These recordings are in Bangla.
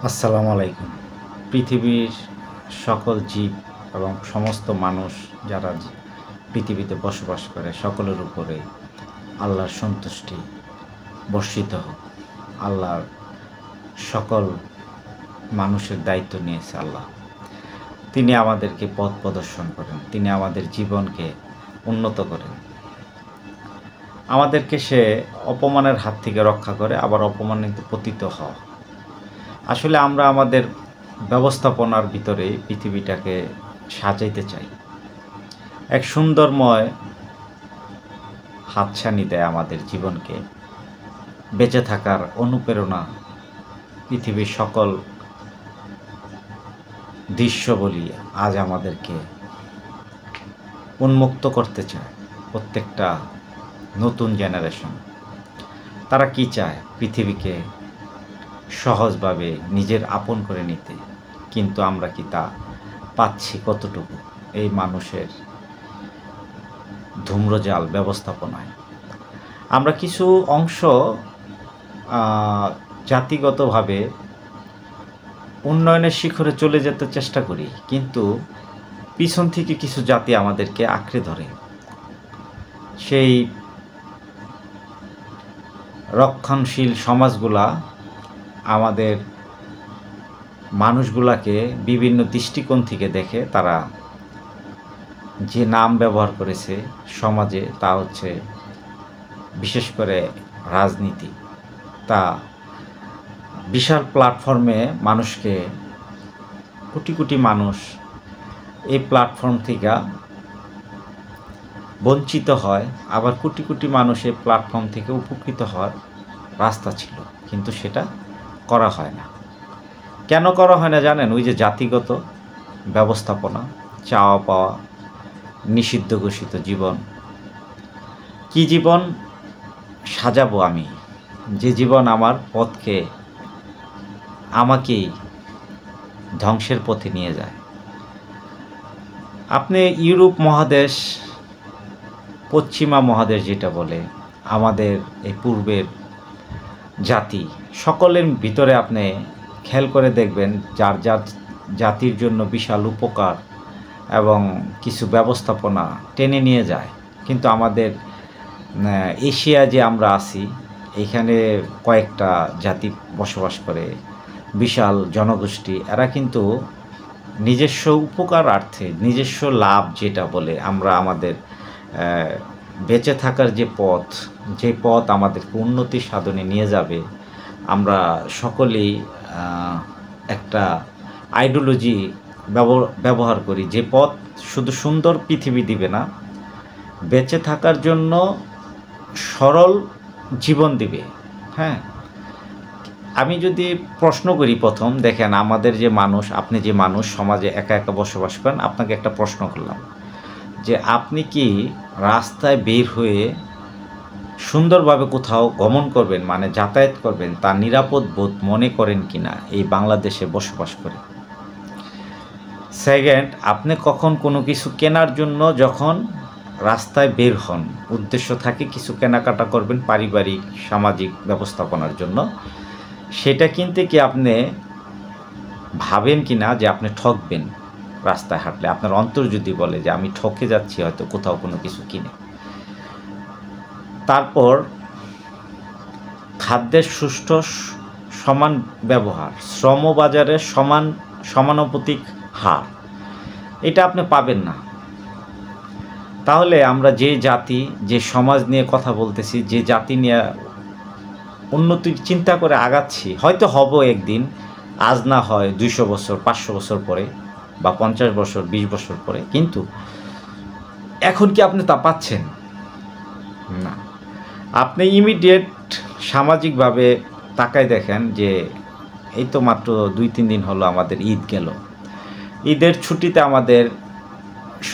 আসসালামু আলাইকুম। পৃথিবীর সকল জীব এবং সমস্ত মানুষ যারা পৃথিবীতে বসবাস করে সকলের উপরে আল্লাহর সন্তুষ্টি বর্ষিত হোক। আল্লাহর সকল মানুষের দায়িত্ব নিয়েছে আল্লাহ। তিনি আমাদেরকে পথ প্রদর্শন করেন, তিনি আমাদের জীবনকে উন্নত করেন, আমাদেরকে সে অপমানের হাত থেকে রক্ষা করে, আবার অপমানিত পতিত হওয়া। আসলে আমরা আমাদের ব্যবস্থাপনার ভিতরে পৃথিবীটাকে সাজাইতে চাই, এক সুন্দরময় হাতছানি দেয় আমাদের জীবনকে, বেঁচে থাকার অনুপ্রেরণা পৃথিবীর সকল দৃশ্য বলি আজ আমাদেরকে উন্মুক্ত করতে চায়। প্রত্যেকটা নতুন জেনারেশন তারা কি চায়? পৃথিবীকে সহজভাবে নিজের আপন করে নিতে। কিন্তু আমরা কি তা পাচ্ছি কতটুকু এই মানুষের ধূম্রজাল ব্যবস্থাপনায়? আমরা কিছু অংশ জাতিগতভাবে উন্নয়নের শিখরে চলে যেতে চেষ্টা করি, কিন্তু পিছন থেকে কিছু জাতি আমাদেরকে আঁকড়ে ধরে। সেই রক্ষণশীল সমাজগুলা আমাদের মানুষগুলাকে বিভিন্ন দৃষ্টিকোণ থেকে দেখে। তারা যে নাম ব্যবহার করেছে সমাজে, তা হচ্ছে বিশেষ করে রাজনীতি। তা বিশাল প্ল্যাটফর্মে মানুষকে, কোটি কোটি মানুষ এই প্ল্যাটফর্ম থেকে বঞ্চিত হয়, আবার কোটি কোটি মানুষ এই প্ল্যাটফর্ম থেকে উপকৃত হওয়ার রাস্তা ছিল, কিন্তু সেটা করা হয় না। কেন করা হয় না জানেন? ওই যে জাতিগত ব্যবস্থাপনা, চাওয়া পাওয়া, নিষিদ্ধ ঘোষিত জীবন। কি জীবন সাজাবো আমি, যে জীবন আমার পথকে, আমাকেই ধ্বংসের পথে নিয়ে যায়। আপনি ইউরোপ মহাদেশ, পশ্চিমা মহাদেশ যেটা বলে, আমাদের এই পূর্বের জাতি, সকলের ভিতরে আপনি খেয়াল করে দেখবেন যার যার জাতির জন্য বিশাল উপকার এবং কিছু ব্যবস্থাপনা টেনে নিয়ে যায়। কিন্তু আমাদের এশিয়া যে আমরা আছি, এখানে কয়েকটা জাতি বসবাস করে, বিশাল জনগোষ্ঠী। এরা কিন্তু নিজস্ব উপকারার্থে, নিজস্ব লাভ যেটা বলে, আমরা আমাদের বেঁচে থাকার যে পথ আমাদেরকে উন্নতি সাধনে নিয়ে যাবে, আমরা সকলেই একটা আইডিওলজি ব্যবহার করি, যে পথ শুধু সুন্দর পৃথিবী দিবে না, বেঁচে থাকার জন্য সরল জীবন দিবে। হ্যাঁ, আমি যদি প্রশ্ন করি, প্রথম দেখেন আমাদের যে মানুষ, আপনি যে মানুষ সমাজে একা একা বসবাস করেন, আপনাকে একটা প্রশ্ন করলাম যে আপনি কি রাস্তায় বের হয়ে সুন্দরভাবে কোথাও গমন করবেন, মানে যাতায়াত করবেন, তা নিরাপদ বোধ মনে করেন কিনা এই বাংলাদেশে বসবাস করে? সেকেন্ড, আপনি কখন কোনো কিছু কেনার জন্য যখন রাস্তায় বের হন, উদ্দেশ্য থাকে কিছু কেনাকাটা করবেন পারিবারিক সামাজিক ব্যবস্থাপনার জন্য, সেটা কিনতে কি আপনি ভাবেন কিনা যে আপনি ঠকবেন? রাস্তায় হাঁটলে আপনার অন্তর যদি বলে যে আমি ঠকে যাচ্ছি হয়তো কোথাও কোনো কিছু কিনে। তারপর খাদ্যের সুষ্ঠু সমান ব্যবহার, শ্রমবাজারের সমানুপাতিক হার, এটা আপনি পাবেন না। তাহলে আমরা যে জাতি, যে সমাজ নিয়ে কথা বলতেছি, যে জাতি নিয়ে উন্নতির চিন্তা করে আগাচ্ছি, হয়তো হব একদিন, আজ না হয় 200 বছর 500 বছর পরে, বা 50 বছর 20 বছর পরে, কিন্তু এখন কি আপনি তা পাচ্ছেন? না। আপনি ইমিডিয়েট সামাজিকভাবে তাকায় দেখেন যে এই তো মাত্র 2-3 দিন হলো আমাদের ঈদ গেল। ঈদের ছুটিতে আমাদের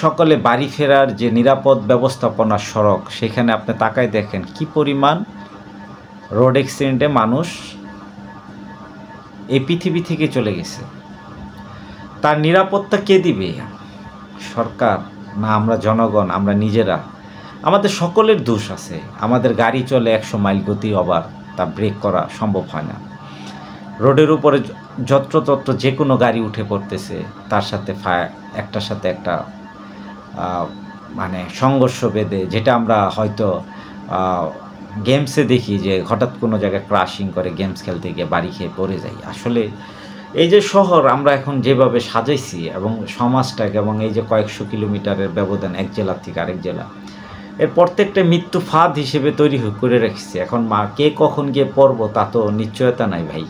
সকলে বাড়ি ফেরার যে নিরাপদ ব্যবস্থাপনা সড়ক, সেখানে আপনি তাকায় দেখেন কি পরিমাণ রোড অ্যাক্সিডেন্টে মানুষ এই পৃথিবী থেকে চলে গেছে। তার নিরাপত্তা কে দিবে? সরকার না আমরা জনগণ, আমরা নিজেরা? আমাদের সকলের দোষ আছে। আমাদের গাড়ি চলে 100 মাইল গতি, আবার তা ব্রেক করা সম্ভব হয় না। রোডের উপরে যত্রতত্র যে কোনো গাড়ি উঠে পড়তেছে, তার সাথে একটার সাথে একটা মানে সংঘর্ষ বেঁধে, যেটা আমরা হয়তো গেমসে দেখি যে হঠাৎ কোনো জায়গায় ক্রাশিং করে গেমস খেলতে গিয়ে বাড়ি খেয়ে পড়ে যাই। আসলে এই যে শহর আমরা এখন যেভাবে সাজাইছি এবং সমাজটাকে, এবং এই যে কয়েকশো কিলোমিটারের ব্যবধান এক জেলা থেকে আরেক জেলা, এর প্রত্যেকটা মৃত্যু ফাঁদ হিসেবে তৈরি করে রেখেছি। এখন কে কখন গিয়ে পড়বো তা তো নিশ্চয়তা নাই ভাই।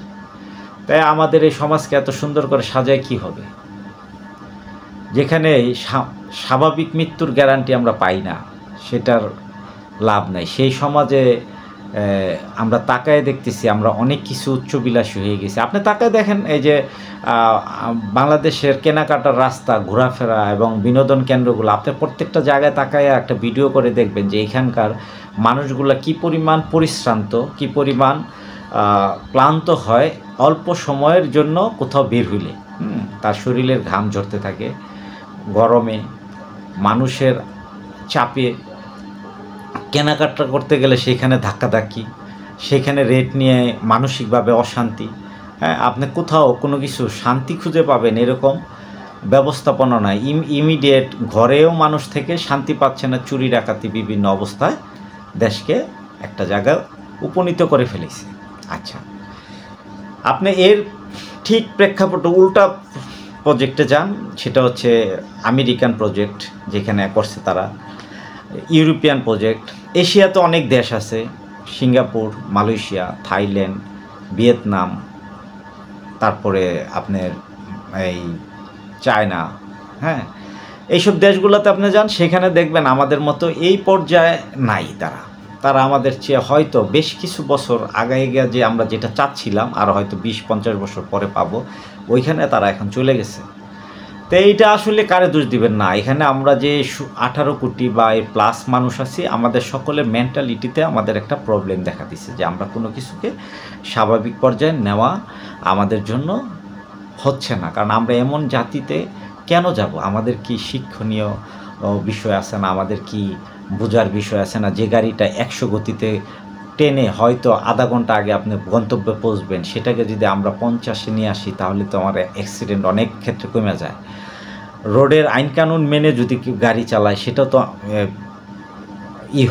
তাই আমাদের এই সমাজকে এত সুন্দর করে সাজায় কি হবে, যেখানে স্বাভাবিক মৃত্যুর গ্যারান্টি আমরা পাই না, সেটার লাভ নাই। সেই সমাজে আমরা তাকায় দেখতেছি আমরা অনেক কিছু উচ্চবিলাসী হয়ে গেছি। আপনি তাকায় দেখেন, এই যে বাংলাদেশের কেনাকাটার রাস্তা, ঘোরাফেরা এবং বিনোদন কেন্দ্রগুলো, আপনি প্রত্যেকটা জায়গায় তাকায় একটা ভিডিও করে দেখবেন যে এখানকার মানুষগুলো কি পরিমাণ পরিশ্রান্ত, কি পরিমাণ ক্লান্ত হয় অল্প সময়ের জন্য কোথাও বের হইলে। তার শরীরের ঘাম ঝরতে থাকে, গরমে, মানুষের চাপে, কেনাকাটা করতে গেলে সেখানে ধাক্কাধাক্কি, সেখানে রেট নিয়ে মানসিকভাবে অশান্তি। হ্যাঁ, আপনি কোথাও কোনো কিছু শান্তি খুঁজে পাবেন এরকম ব্যবস্থাপনা নাই। ইমিডিয়েট ঘরেও মানুষ থেকে শান্তি পাচ্ছে না, চুরি ডাকাতি বিভিন্ন অবস্থায় দেশকে একটা জায়গায় উপনীত করে ফেলেছে। আচ্ছা, আপনি এর ঠিক প্রেক্ষাপটে উল্টা প্রজেক্টে যান, সেটা হচ্ছে আমেরিকান প্রজেক্ট, যেখানে করছে তারা, ইউরোপিয়ান প্রজেক্ট। এশিয়াতে অনেক দেশ আছে, সিঙ্গাপুর, মালয়েশিয়া, থাইল্যান্ড, ভিয়েতনাম, তারপরে আপনার এই চায়না। হ্যাঁ, এইসব দেশগুলোতে আপনি যান, সেখানে দেখবেন আমাদের মতো এই পর্যায়ে নাই তারা আমাদের চেয়ে হয়তো বেশ কিছু বছর আগায় গিয়ে যে আমরা যেটা চাচ্ছিলাম আর হয়তো 20-50 বছর পরে পাবো, ওইখানে তারা এখন চলে গেছে। তো এইটা আসলে কারে দোষ দিবেন না। এখানে আমরা যে 18 কোটি বা এর প্লাস মানুষ আছি, আমাদের সকলের মেন্টালিটিতে আমাদের একটা প্রবলেম দেখা দিচ্ছে যে আমরা কোনো কিছুকে স্বাভাবিক পর্যায়ে নেওয়া আমাদের জন্য হচ্ছে না। কারণ আমরা এমন জাতিতে কেন যাব? আমাদের কি শিক্ষণীয় বিষয় আছে না? আমাদের কি বোঝার বিষয় আছে না? যে গাড়িটা 100 গতিতে টেনে হয়তো আধা ঘন্টা আগে আপনি গন্তব্যে পৌঁছবেন, সেটাকে যদি আমরা 50-এ নিয়ে আসি, তাহলে তো আমার অ্যাক্সিডেন্ট অনেক ক্ষেত্রে কমে যায়। রোডের আইনকানুন মেনে যদি কেউ গাড়ি চালায়, সেটা তো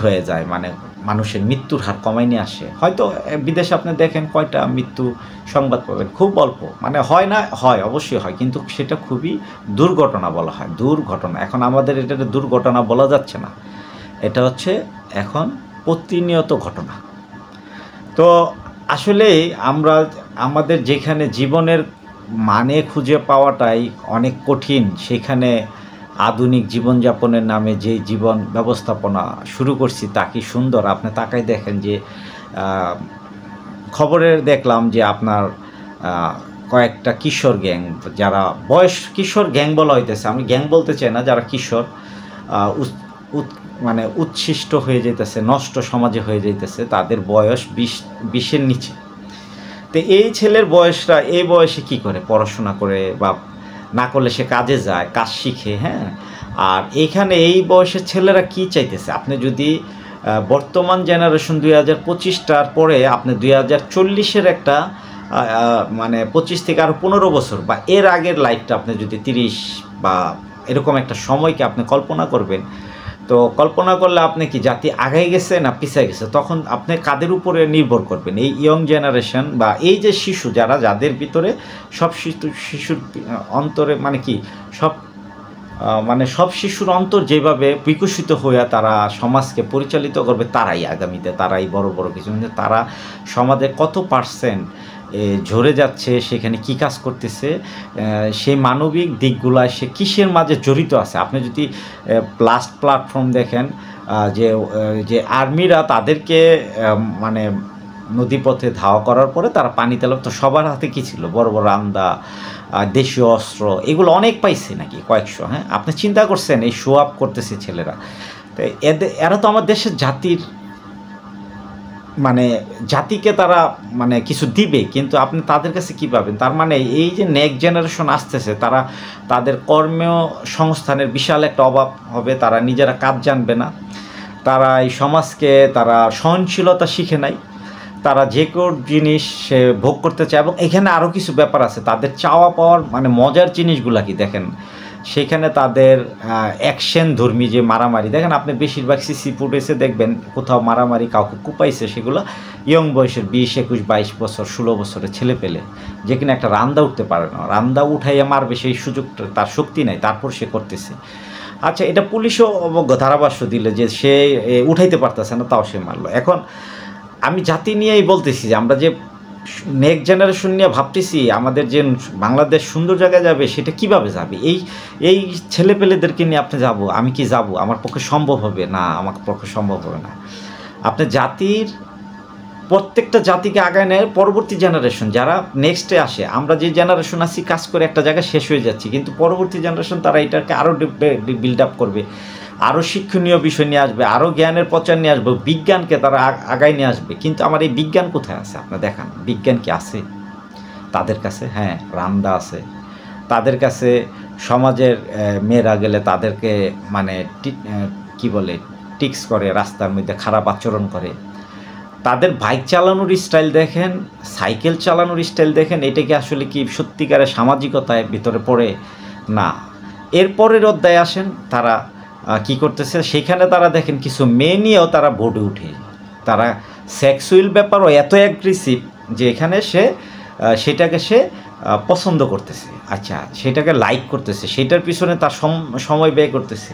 হয়ে যায়, মানে মানুষের মৃত্যুর হার কমাই নিয়ে আসে। হয়তো বিদেশে আপনি দেখেন কয়টা মৃত্যু সংবাদ পাবেন, খুব অল্প, মানে হয় না, হয় অবশ্যই হয়, কিন্তু সেটা খুবই দুর্ঘটনা বলা হয়, দুর্ঘটনা। এখন আমাদের এটা দুর্ঘটনা বলা যাচ্ছে না, এটা হচ্ছে এখন প্রতিনিয়ত ঘটনা। তো আসলে আমরা আমাদের যেখানে জীবনের মানে খুঁজে পাওয়াটাই অনেক কঠিন, সেখানে আধুনিক জীবনযাপনের নামে যে জীবন ব্যবস্থাপনা শুরু করছি তা কি সুন্দর। আপনি তাকাই দেখেন যে খবরে দেখলাম যে আপনার কয়েকটা কিশোর গ্যাং, যারা কিশোর গ্যাং বলা হইতেছে, আমি গ্যাং বলতে চাই না, যারা কিশোর মানে উচ্ছিষ্ট হয়ে যেতেছে, নষ্ট সমাজে হয়ে যেতেছে, তাদের বয়স 20-এর নিচে। তো এই ছেলের বয়সটা, এই বয়সে কি করে? পড়াশোনা করে, বা না করলে সে কাজে যায়, কাজ শিখে। হ্যাঁ, আর এইখানে এই বয়সের ছেলেরা কি চাইতেছে? আপনি যদি বর্তমান জেনারেশন 2025টার পরে আপনি 2040-এর একটা মানে 25 থেকে আরও 15 বছর বা এর আগের লাইফটা আপনি যদি 30 বা এরকম একটা সময়কে আপনি কল্পনা করবেন, তো কল্পনা করলে আপনি কি জাতি আগায় গেছে না পিছিয়ে গেছে, তখন আপনি কাদের উপরে নির্ভর করবেন? এই ইয়ং জেনারেশন বা এই যে শিশু, যাদের ভিতরে সব শিশুর অন্তরে মানে কি সব শিশুর অন্তর যেভাবে বিকশিত হয়ে তারা সমাজকে পরিচালিত করবে, তারাই আগামীতে, তারাই বড় বড় কিছু, তারা সমাজে কত পার্সেন্ট ঝরে যাচ্ছে, সেখানে কি কাজ করতেছে, সেই মানবিক দিকগুলা সে কিসের মাঝে জড়িত আছে। আপনি যদি প্ল্যাটফর্ম দেখেন, যে আর্মিরা তাদেরকে মানে নদীপথে ধাওয়া করার পরে তারা পানি তেল, তো সবার হাতে কী ছিল? বড় বড় আন্দা, দেশীয় অস্ত্র, এগুলো অনেক পাইছে নাকি, কয়েকশো। হ্যাঁ, আপনি চিন্তা করছেন এই শো আপ করতেছে ছেলেরা। তো এরা তো আমার দেশের জাতির মানে জাতিকে তারা মানে কিছু দিবে, কিন্তু আপনি তাদের কাছে কী পাবেন? তার মানে এই যে নেক্সট জেনারেশন আসতেছে, তারা তাদের কর্মসংস্থানের বিশাল একটা অভাব হবে, তারা নিজেরা কাজ জানবে না, তারা এই সমাজকে তারা সহনশীলতা শিখে নাই, তারা যে কোনো জিনিস সে ভোগ করতে চায়। এবং এখানে আরও কিছু ব্যাপার আছে, তাদের চাওয়া পাওয়ার মানে মজার জিনিসগুলা কি দেখেন, সেখানে তাদের অ্যাকশন ধর্মী যে মারামারি দেখেন আপনি, বেশিরভাগ সিসি ফুটেজে দেখবেন কোথাও মারামারি কাউকে কুপাইছে, সেগুলো ইয়ং বয়সের 20, 21, 22 বছর 16 বছরের ছেলে পেলে, যে কিনা একটা রান্দা উঠতে পারে না, রান্দা উঠাইয়া মারবে সেই সুযোগটা তার শক্তি নাই, তারপর সে করতেছে। আচ্ছা, এটা পুলিশও অবজ্ঞ ধারাভাষ্য দিলে যে সে উঠাইতে পারতেছে না, তাও সে মারলো। এখন আমি জাতি নিয়েই বলতেছি যে আমরা যে নেক্সট জেনারেশন নিয়ে ভাবতেছি আমাদের যে বাংলাদেশ সুন্দর জায়গায় যাবে, সেটা কিভাবে যাবে? এই ছেলেপেলেদেরকে নিয়ে আপনি যাব, আমি কি যাব? আমার পক্ষে সম্ভব হবে না, আমার পক্ষে সম্ভব হবে না। আপনি জাতির প্রত্যেকটা জাতিকে আগায় নেয় পরবর্তী জেনারেশন, যারা নেক্সটে আসে। আমরা যে জেনারেশন আছি কাজ করে একটা জায়গায় শেষ হয়ে যাচ্ছি, কিন্তু পরবর্তী জেনারেশন তারা এটাকে আরও বিল্ড আপ করবে, আরও শিক্ষণীয় বিষয় নিয়ে আসবে, আরও জ্ঞানের প্রচার নিয়ে আসবে, বিজ্ঞানকে তারা আগায় নিয়ে আসবে। কিন্তু আমার এই বিজ্ঞান কোথায় আছে? আপনার দেখান, বিজ্ঞান কি আছে তাদের কাছে? হ্যাঁ, রান্দা আছে তাদের কাছে। সমাজের মেয়েরা গেলে তাদেরকে মানে কি বলে, টিক্স করে, রাস্তার মধ্যে খারাপ আচরণ করে। তাদের বাইক চালানোর স্টাইল দেখেন, সাইকেল চালানোর স্টাইল দেখেন, এটা কি আসলে কি সত্যিকারের সামাজিকতায় ভিতরে পড়ে? না। এরপরের অধ্যায়ে আসেন, তারা কি করতেছে সেখানে তারা দেখেন কিছু মেয়ে নিয়েও তারা বোর্ডে উঠে, তারা সেক্সুয়াল ব্যাপারও এত অ্যাগ্রেসিভ যে এখানে সেটাকে সে পছন্দ করতেছে, আচ্ছা সেটাকে লাইক করতেছে, সেটার পিছনে তার সময় ব্যয় করতেছে।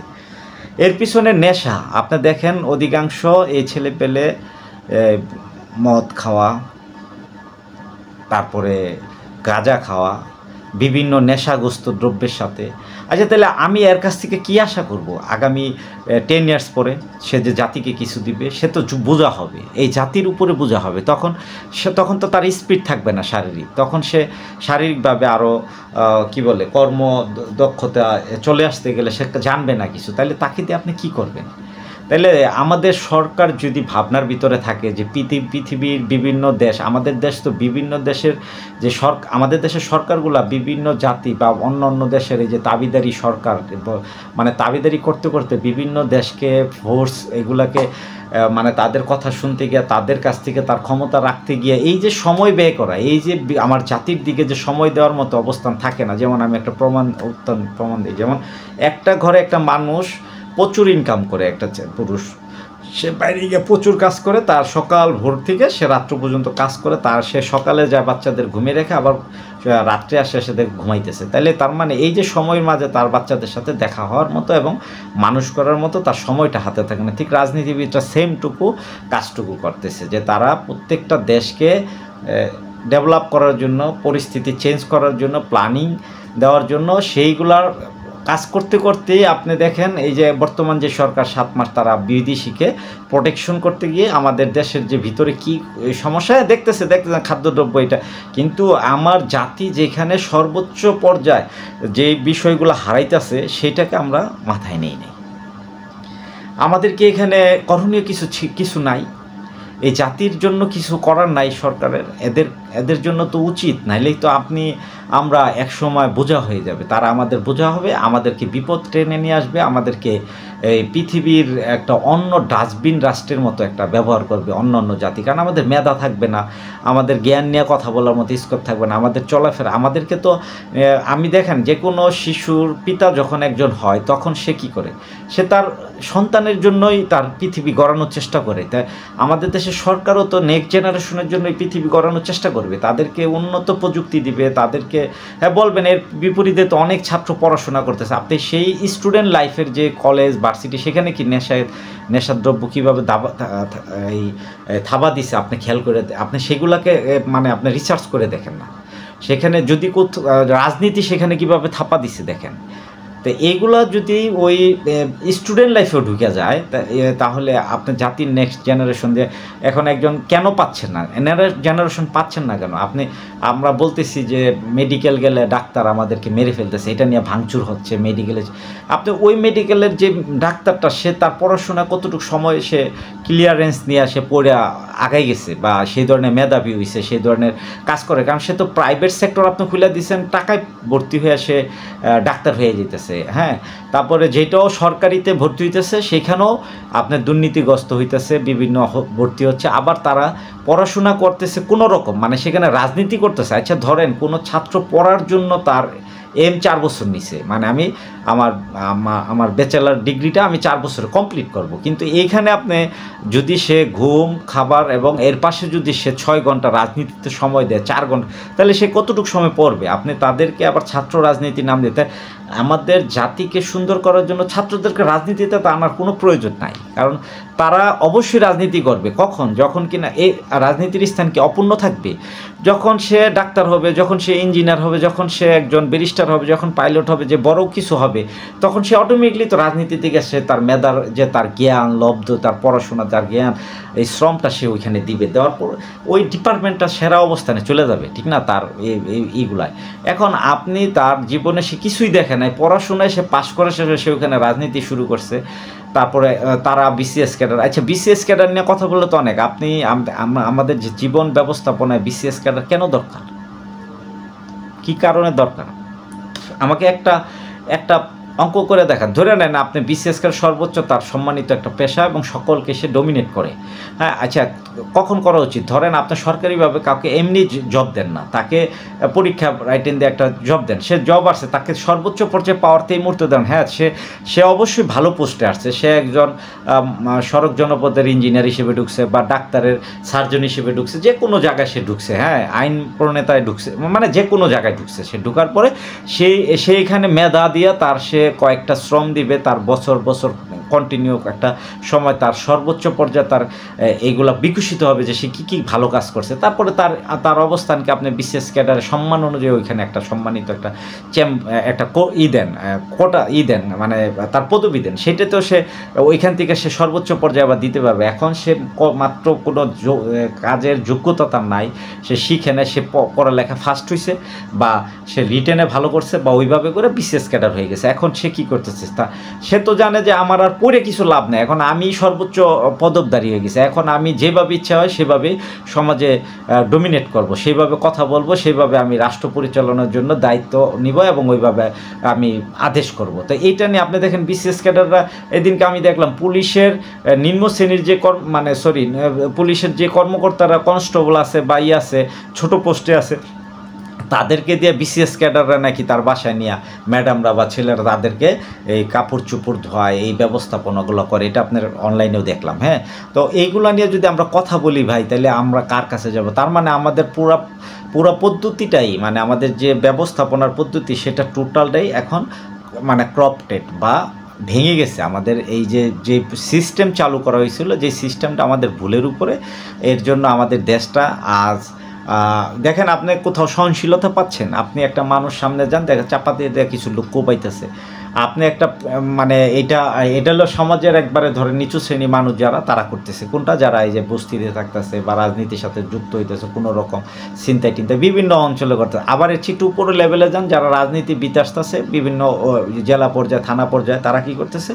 এর পিছনে নেশা আপনি দেখেন, অধিকাংশ এই ছেলে পেলে মদ খাওয়া, তারপরে গাঁজা খাওয়া, বিভিন্ন নেশাগ্রস্ত দ্রব্যের সাথে। আচ্ছা, তাহলে আমি এর কাছ থেকে কী আশা করব? আগামী 10 ইয়ার্স পরে সে যে জাতিকে কিছু দিবে, সে তো বোঝা হবে, এই জাতির উপরে বোঝা হবে। তখন তো তার স্পিড থাকবে না শারীরিক, তখন সে শারীরিকভাবে আরও কি বলে কর্ম দক্ষতা চলে আসতে গেলে সে জানবে না কিছু, তাহলে তাকে দিয়ে আপনি কী করবেন? তাহলে আমাদের সরকার যদি ভাবনার ভিতরে থাকে যে পৃথিবীর বিভিন্ন দেশ, আমাদের দেশ তো বিভিন্ন দেশের যে আমাদের দেশের সরকারগুলা বিভিন্ন জাতি বা অন্য অন্য দেশের এই যে দাবিদারি সরকার, মানে দাবিদারি করতে করতে বিভিন্ন দেশকে ফোর্স এগুলাকে মানে তাদের কথা শুনতে গিয়ে, তাদের কাছ থেকে তার ক্ষমতা রাখতে গিয়ে এই যে সময় ব্যয় করা, এই যে আমার জাতির দিকে যে সময় দেওয়ার মতো অবস্থান থাকে না। যেমন আমি একটা প্রমাণ দিই, যেমন একটা ঘরে একটা মানুষ প্রচুর ইনকাম করে, একটা পুরুষ সে বাইরে গিয়ে প্রচুর কাজ করে, তার সকাল ভোর থেকে সে রাত্র পর্যন্ত কাজ করে, সে সকালে যায় বাচ্চাদের ঘুমিয়ে রেখে আবার রাত্রে আসে এসে ঘুমাইতেছে। তাহলে তার মানে এই যে সময়ের মাঝে তার বাচ্চাদের সাথে দেখা হওয়ার মতো এবং মানুষ করার মতো তার সময়টা হাতে থাকে না। ঠিক রাজনীতিবিদরা সেমটুকু কাজটুকু করতেছে, যে তারা প্রত্যেকটা দেশকে ডেভেলপ করার জন্য, পরিস্থিতি চেঞ্জ করার জন্য, প্ল্যানিং দেওয়ার জন্য সেইগুলার কাজ করতে করতেই আপনি দেখেন এই যে বর্তমান যে সরকার 7 মাস তারা বিদেশিকে প্রোটেকশন করতে গিয়ে আমাদের দেশের যে ভিতরে কি সমস্যা দেখতেছে খাদ্যদ্রব্য এটা। কিন্তু আমার জাতি যেখানে সর্বোচ্চ পর্যায়ে যে বিষয়গুলো হারাইতেছে সেটাকে আমরা মাথায় নেই নাই। আমাদেরকে এখানে করণীয় কিছু নাই, এই জাতির জন্য কিছু করার নাই সরকারের। এদের জন্য তো উচিত, নাইলেই তো আমরা একসময় বোঝা হয়ে যাবে, তারা আমাদের বোঝা হবে, আমাদেরকে বিপদ টেনে নিয়ে আসবে, আমাদেরকে এই পৃথিবীর একটা অন্য ডাস্টবিন রাষ্ট্রের মতো একটা ব্যবহার করবে অন্য জাতি। কারণ আমাদের মেধা থাকবে না, আমাদের জ্ঞান নিয়ে কথা বলার মতো স্কোপ থাকবে না, আমাদের চলাফেরা। আমাদেরকে তো আমি দেখেন, যে কোনো শিশুর পিতা যখন একজন হয় তখন সে কী করে, সে তার সন্তানের জন্যই তার পৃথিবী গড়ানোর চেষ্টা করে। তাই আমাদের দেশের সরকারও তো নেক্সট জেনারেশনের জন্য এই পৃথিবী গড়ানোর চেষ্টা করবে, তাদেরকে উন্নত প্রযুক্তি দিবে, তাদেরকে বলবেন। এর বিপরীতে তো অনেক ছাত্র পড়াশোনা করতেছে, আপনি সেই স্টুডেন্ট লাইফের যে কলেজ ভার্সিটি সেখানে কি নেশার দ্রব্য কীভাবে থাবা দিছে আপনি খেয়াল করে, আপনি সেগুলোকে মানে আপনি রিসার্চ করে দেখেন না, সেখানে যদি রাজনীতি সেখানে কীভাবে থাপা দিছে দেখেন। তো এইগুলো যদি ওই স্টুডেন্ট লাইফেও ঢুকে যায় তাহলে আপনার জাতির নেক্সট জেনারেশন যে এখন একজন কেন পাচ্ছেন না, জেনারেশন পাচ্ছেন না কেন? আমরা বলতেছি যে মেডিকেল গেলে ডাক্তার আমাদেরকে মেরে ফেলতেছে, এটা নিয়ে ভাঙচুর হচ্ছে মেডিকেলে। আপনি ওই মেডিকেলের যে ডাক্তারটা সে তার পড়াশোনা কতটুকু সময় সে ক্লিয়ারেন্স নিয়ে সে পড়ে আগাই গেছে বা সেই ধরনের মেধাবী হয়েছে, সেই ধরনের কাজ করে, কারণ সে তো প্রাইভেট সেক্টর আপনি খুলে দিয়েছেন, টাকায় ভর্তি হয়ে সে ডাক্তার হয়ে যেতেছে। হইতেছে, হ্যাঁ, তারপরে যেটাও সরকারিতে ভর্তি হইতেছে সেখানেও আপনার দুর্নীতিগ্রস্ত হইতেছে, বিভিন্ন ভর্তি হচ্ছে। আবার তারা পড়াশোনা করতেছে কোনো রকম, মানে সেখানে রাজনীতি করতেছে। আচ্ছা ধরেন কোনো ছাত্র পড়ার জন্য তার 4 বছর নিছে, মানে আমি আমার ব্যাচেলার ডিগ্রিটা আমি 4 বছরে কমপ্লিট করব, কিন্তু এইখানে আপনি যদি সে ঘুম খাবার এবং এর পাশে যদি সে 6 ঘন্টা রাজনীতিতে সময় দেয় 4 ঘন্টা, তাহলে সে কতটুকু সময় পড়বে? আপনি তাদেরকে আবার ছাত্র রাজনীতি নাম দিতে, আমাদের জাতিকে সুন্দর করার জন্য ছাত্রদেরকে রাজনীতিতে তো আনার কোনো প্রয়োজন নাই, কারণ তারা অবশ্যই রাজনীতি করবে কখন, যখন কিনা এই রাজনীতির স্থান কি অপূর্ণ থাকবে, যখন সে ডাক্তার হবে, যখন সে ইঞ্জিনিয়ার হবে, যখন সে একজন ব্যারিস্টার হবে, যখন পাইলট হবে, যে বড় কিছু হবে, তখন সে অটোমেটিকলি তো রাজনীতি থেকে সে তার মেধার যে তার জ্ঞান লব্ধ, তার পড়াশোনা, তার জ্ঞান, এই শ্রমটা সে ওইখানে দিবে, দেওয়ার পর ওই ডিপার্টমেন্টটা সেরা অবস্থানে চলে যাবে, ঠিক না? তার এইগুলায় এখন আপনি তার জীবনে সে কিছুই দেখে নাই, পড়াশোনায় সে পাশ করে শেষে সে ওখানে রাজনীতি শুরু করছে। তারপরে তারা বিসিএস ক্যাডার, আচ্ছা বিসিএস ক্যাডার নিয়ে কথা বললে তো অনেক, আপনি আমাদের যে জীবন ব্যবস্থাপনায় বিসিএস ক্যাডার কেন দরকার, কি কারণে দরকার? আমাকে একটা অঙ্ক করে দেখান। ধরে নেন আপনি বিসিএস ক্যাডার সর্বোচ্চ তার সম্মানিত একটা পেশা এবং সকলকে সে ডমিনেট করে, হ্যাঁ, আচ্ছা কখন করা উচিত? ধরেন আপনি সরকারিভাবে কাউকে এমনি জব দেন না, তাকে পরীক্ষা রাইটেন দিয়ে একটা জব দেন, সে জব আসছে, তাকে সর্বোচ্চ পর্যায়ে পাওয়ারতে এই মুহূর্তে দেন, হ্যাঁ সে অবশ্যই ভালো পোস্টে আসছে, সে একজন সড়ক জনপদের ইঞ্জিনিয়ার হিসেবে ঢুকছে বা ডাক্তারের সার্জন হিসেবে ঢুকছে, যে কোনো জায়গায় সে ঢুকছে, হ্যাঁ, আইন প্রণেতায় ঢুকছে, মানে যে কোনো জায়গায় ঢুকছে, সে ঢুকার পরে সে এখানে মেধা দিয়ে তার সে কয়েকটা শ্রম দিবে, তার বছর বছর কন্টিনিউ একটা সময় তার সর্বোচ্চ পর্যায়ে তার এইগুলা বিকশিত হবে যে সে কী ভালো কাজ করছে, তারপরে তার অবস্থানকে আপনি বিসিএস ক্যাডারের সম্মান অনুযায়ী ওইখানে একটা সম্মানিত একটা একটা কোটা দেন, মানে তার পদবি দেন, সেটাতেও সে ওইখান থেকে সে সর্বোচ্চ পর্যায়ে আবার দিতে পারবে। এখন সে মাত্র কোনো কাজের যোগ্যতা তার নাই, সে শিখে নেয়, সে পড়ালেখা ফার্স্ট হয়েছে বা সে রিটেনে ভালো করছে বা ওইভাবে করে বিসিএস ক্যাডার হয়ে গেছে। এখন সে কী করতেছে, সে তো জানে যে আমার আর পড়ে কিছু লাভ নেই, এখন আমি সর্বোচ্চ পদবধারী হয়ে গেছে, এখন আমি যেভাবে ইচ্ছা হয় সেভাবে সমাজে ডমিনেট করব, সেইভাবে কথা বলবো, সেইভাবে আমি রাষ্ট্র পরিচালনার জন্য দায়িত্ব নিব এবং ওইভাবে আমি আদেশ করব। তো এইটা নিয়ে আপনি দেখেন বিসিএস ক্যাডাররা, এদিনকে আমি দেখলাম পুলিশের নিম্ন শ্রেণীর যে পুলিশের যে কর্মকর্তারা কনস্টেবল আছে বা আছে ছোট পোস্টে আছে, তাদেরকে দিয়ে বিসিএস ক্যাডাররা নাকি তার বাসায় নিয়ে ম্যাডামরা বা ছেলেরা তাদেরকে এই কাপড় চোপড় ধোয়, এই ব্যবস্থাপনাগুলো করে, এটা আপনার অনলাইনেও দেখলাম। হ্যাঁ, তো এইগুলো নিয়ে যদি আমরা কথা বলি ভাই, তাহলে আমরা কার কাছে যাব? তার মানে আমাদের পুরো পদ্ধতিটাই, মানে আমাদের যে ব্যবস্থাপনার পদ্ধতি সেটা টোটালটাই এখন মানে ক্রপটেড বা ভেঙে গেছে। আমাদের এই যে সিস্টেম চালু করা হয়েছিল, যে সিস্টেমটা আমাদের ভুলের উপরে, এর জন্য আমাদের দেশটা আজ দেখেন, আপনি কোথাও সহনশীলতা পাচ্ছেন, আপনি একটা মানুষ সামনে যান, দেখেন চাপা দিয়ে কিছু লোক কোপাইতেছে, আপনি একটা মানে এটা হলো সমাজের একবারে ধরে নিচু শ্রেণী মানুষ যারা, তারা করতেছে কোনটা, যারা এই যে বস্তিতে থাকতেছে বা রাজনীতির সাথে যুক্ত হইতেছে কোনো রকম চিন্তায় টিন্তায় বিভিন্ন অঞ্চলে করতেছে। আবার এর একটু উপরে লেভেলে যান, যারা রাজনীতিবিদ আসতেছে বিভিন্ন জেলা পর্যায়ে থানা পর্যায়ে, তারা কি করতেছে,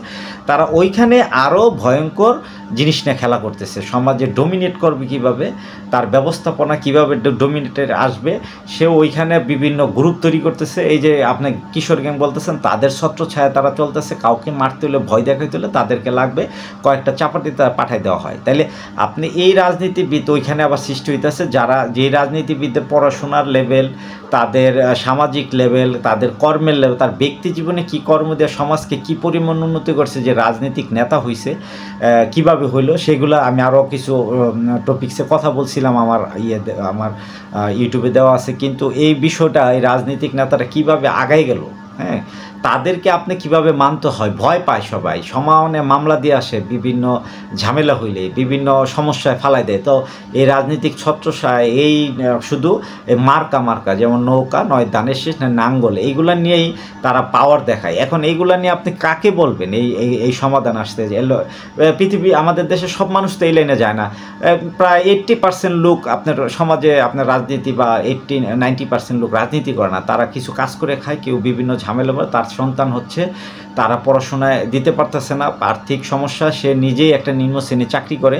তারা ওইখানে আরও ভয়ঙ্কর জিনিস নিয়ে খেলা করতেছে। সমাজে ডমিনেট করবে কিভাবে, তার ব্যবস্থাপনা কিভাবে ডমিনেটেড আসবে, সে ওইখানে বিভিন্ন গ্রুপ তৈরি করতেছে। এই যে আপনি কিশোর গ্যাং বলতেছেন, তাদের ছত্র ছায়া তারা চলতেছে, কাউকে মারতে হলে ভয় দেখাইতে হলে তাদেরকে লাগবে কয়েকটা চাপাটিতে পাঠাই দেওয়া হয়। তাইলে আপনি এই রাজনীতিবিদ ওইখানে আবার সৃষ্টি হইতেছে, যারা যেই রাজনীতিবিদদের পড়াশোনার লেভেল, তাদের সামাজিক লেভেল, তাদের কর্মের লেভেল, তার ব্যক্তি জীবনে কী কর্ম দিয়ে সমাজকে কী পরিমাণ উন্নতি করছে, যে রাজনৈতিক নেতা হয়েছে কিভাবে হইলো, সেগুলো আমি আরও কিছু টপিক্সে কথা বলছিলাম, আমার ইউটিউবে দেওয়া আছে। কিন্তু এই বিষয়টা, এই রাজনৈতিক নেতারা কিভাবে আগাই গেল, হ্যাঁ, তাদেরকে আপনি কিভাবে মানতে হয়, ভয় পায় সবাই, সমানে মামলা দিয়ে আসে, বিভিন্ন ঝামেলা হইলে বিভিন্ন সমস্যায় ফালাই দেয়। তো এই রাজনৈতিক ছত্রছায় এই শুধু মার্কা যেমন নৌকা নয় ধানের শেষ না নাঙ্গল, এইগুলা নিয়েই তারা পাওয়ার দেখায়। এখন এইগুলা নিয়ে আপনি কাকে বলবেন এই সমাধান আসতে? পৃথিবী, আমাদের দেশের সব মানুষ তো এই লাইনে যায় না, প্রায় 80% লোক আপনার সমাজে, আপনার রাজনীতি বা 90% লোক রাজনীতি করে না, তারা কিছু কাজ করে খায়, কেউ বিভিন্ন ঝামেলা করে, তার সন্তান হচ্ছে, তারা পড়াশোনায় দিতে পারতেছে না, আর্থিক সমস্যা, সে নিজেই একটা নিম্ন শ্রেণী চাকরি করে,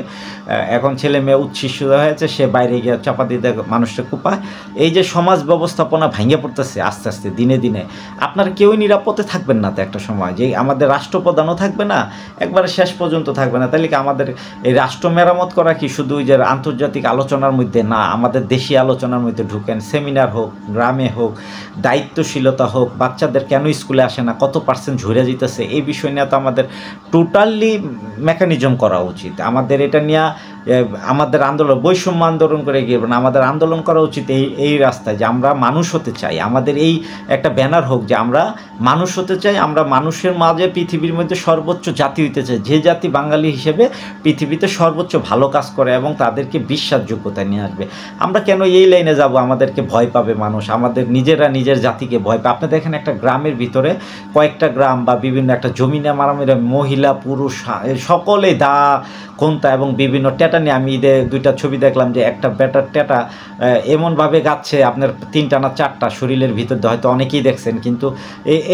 এখন ছেলে মেয়ে উচ্ছ্বসিত হয়েছে, সে বাইরে গিয়ে চাপা দিতে মানুষকে কুপায়। এই যে সমাজ ব্যবস্থাপনা ভেঙে পড়তেছে আস্তে আস্তে দিনে দিনে, আপনারা কেউই নিরাপদে থাকবেন না তো একটা সময়, যে আমাদের রাষ্ট্রপ্রধানও থাকবে না, একবারে শেষ পর্যন্ত থাকবে না। তাহলে কি আমাদের এই রাষ্ট্র মেরামত করা কি শুধু ওই যে আন্তর্জাতিক আলোচনার মধ্যে না, আমাদের দেশীয় আলোচনার মধ্যে ঢুকেন, সেমিনার হোক, গ্রামে হোক, দায়িত্বশীলতা হোক, বাচ্চাদের কেন স্কুলে আসে না, কত পার্সেন্ট ঝরে যেতেছে, এই বিষয় নিয়ে তো আমাদের টোটালি মেকানিজম করা উচিত। আমাদের এটা নিয়ে আমাদের আন্দোলন, বৈষম্য আন্দোলন করে গিয়ে না, আমাদের আন্দোলন করা উচিত এই রাস্তায় যে আমরা মানুষ হতে চাই। আমাদের এই একটা ব্যানার হোক যে আমরা মানুষ হতে চাই, আমরা মানুষের মাঝে পৃথিবীর মধ্যে সর্বোচ্চ জাতি হইতে চাই, যে জাতি বাঙালি হিসেবে পৃথিবীতে সর্বোচ্চ ভালো কাজ করে এবং তাদেরকে বিশ্বাসযোগ্যতা নিয়ে আসবে। আমরা কেন এই লাইনে যাব? আমাদেরকে ভয় পাবে মানুষ, আমাদের নিজেরা নিজের জাতিকে ভয় পায়। আপনি দেখেন একটা গ্রামের ভিতরে কয়েকটা গ্রাম বা বিভিন্ন একটা জমিনে মারামারি, মহিলা পুরুষ সকলেই দা কোনটা এবং বিভিন্ন টেটা নিয়ে, আমি ঈদে 2টা ছবি দেখলাম যে একটা বেটার টেটা এমনভাবে গাচ্ছে আপনার 3টা না 4টা শরীরের ভিতর, হয়তো অনেকেই দেখছেন, কিন্তু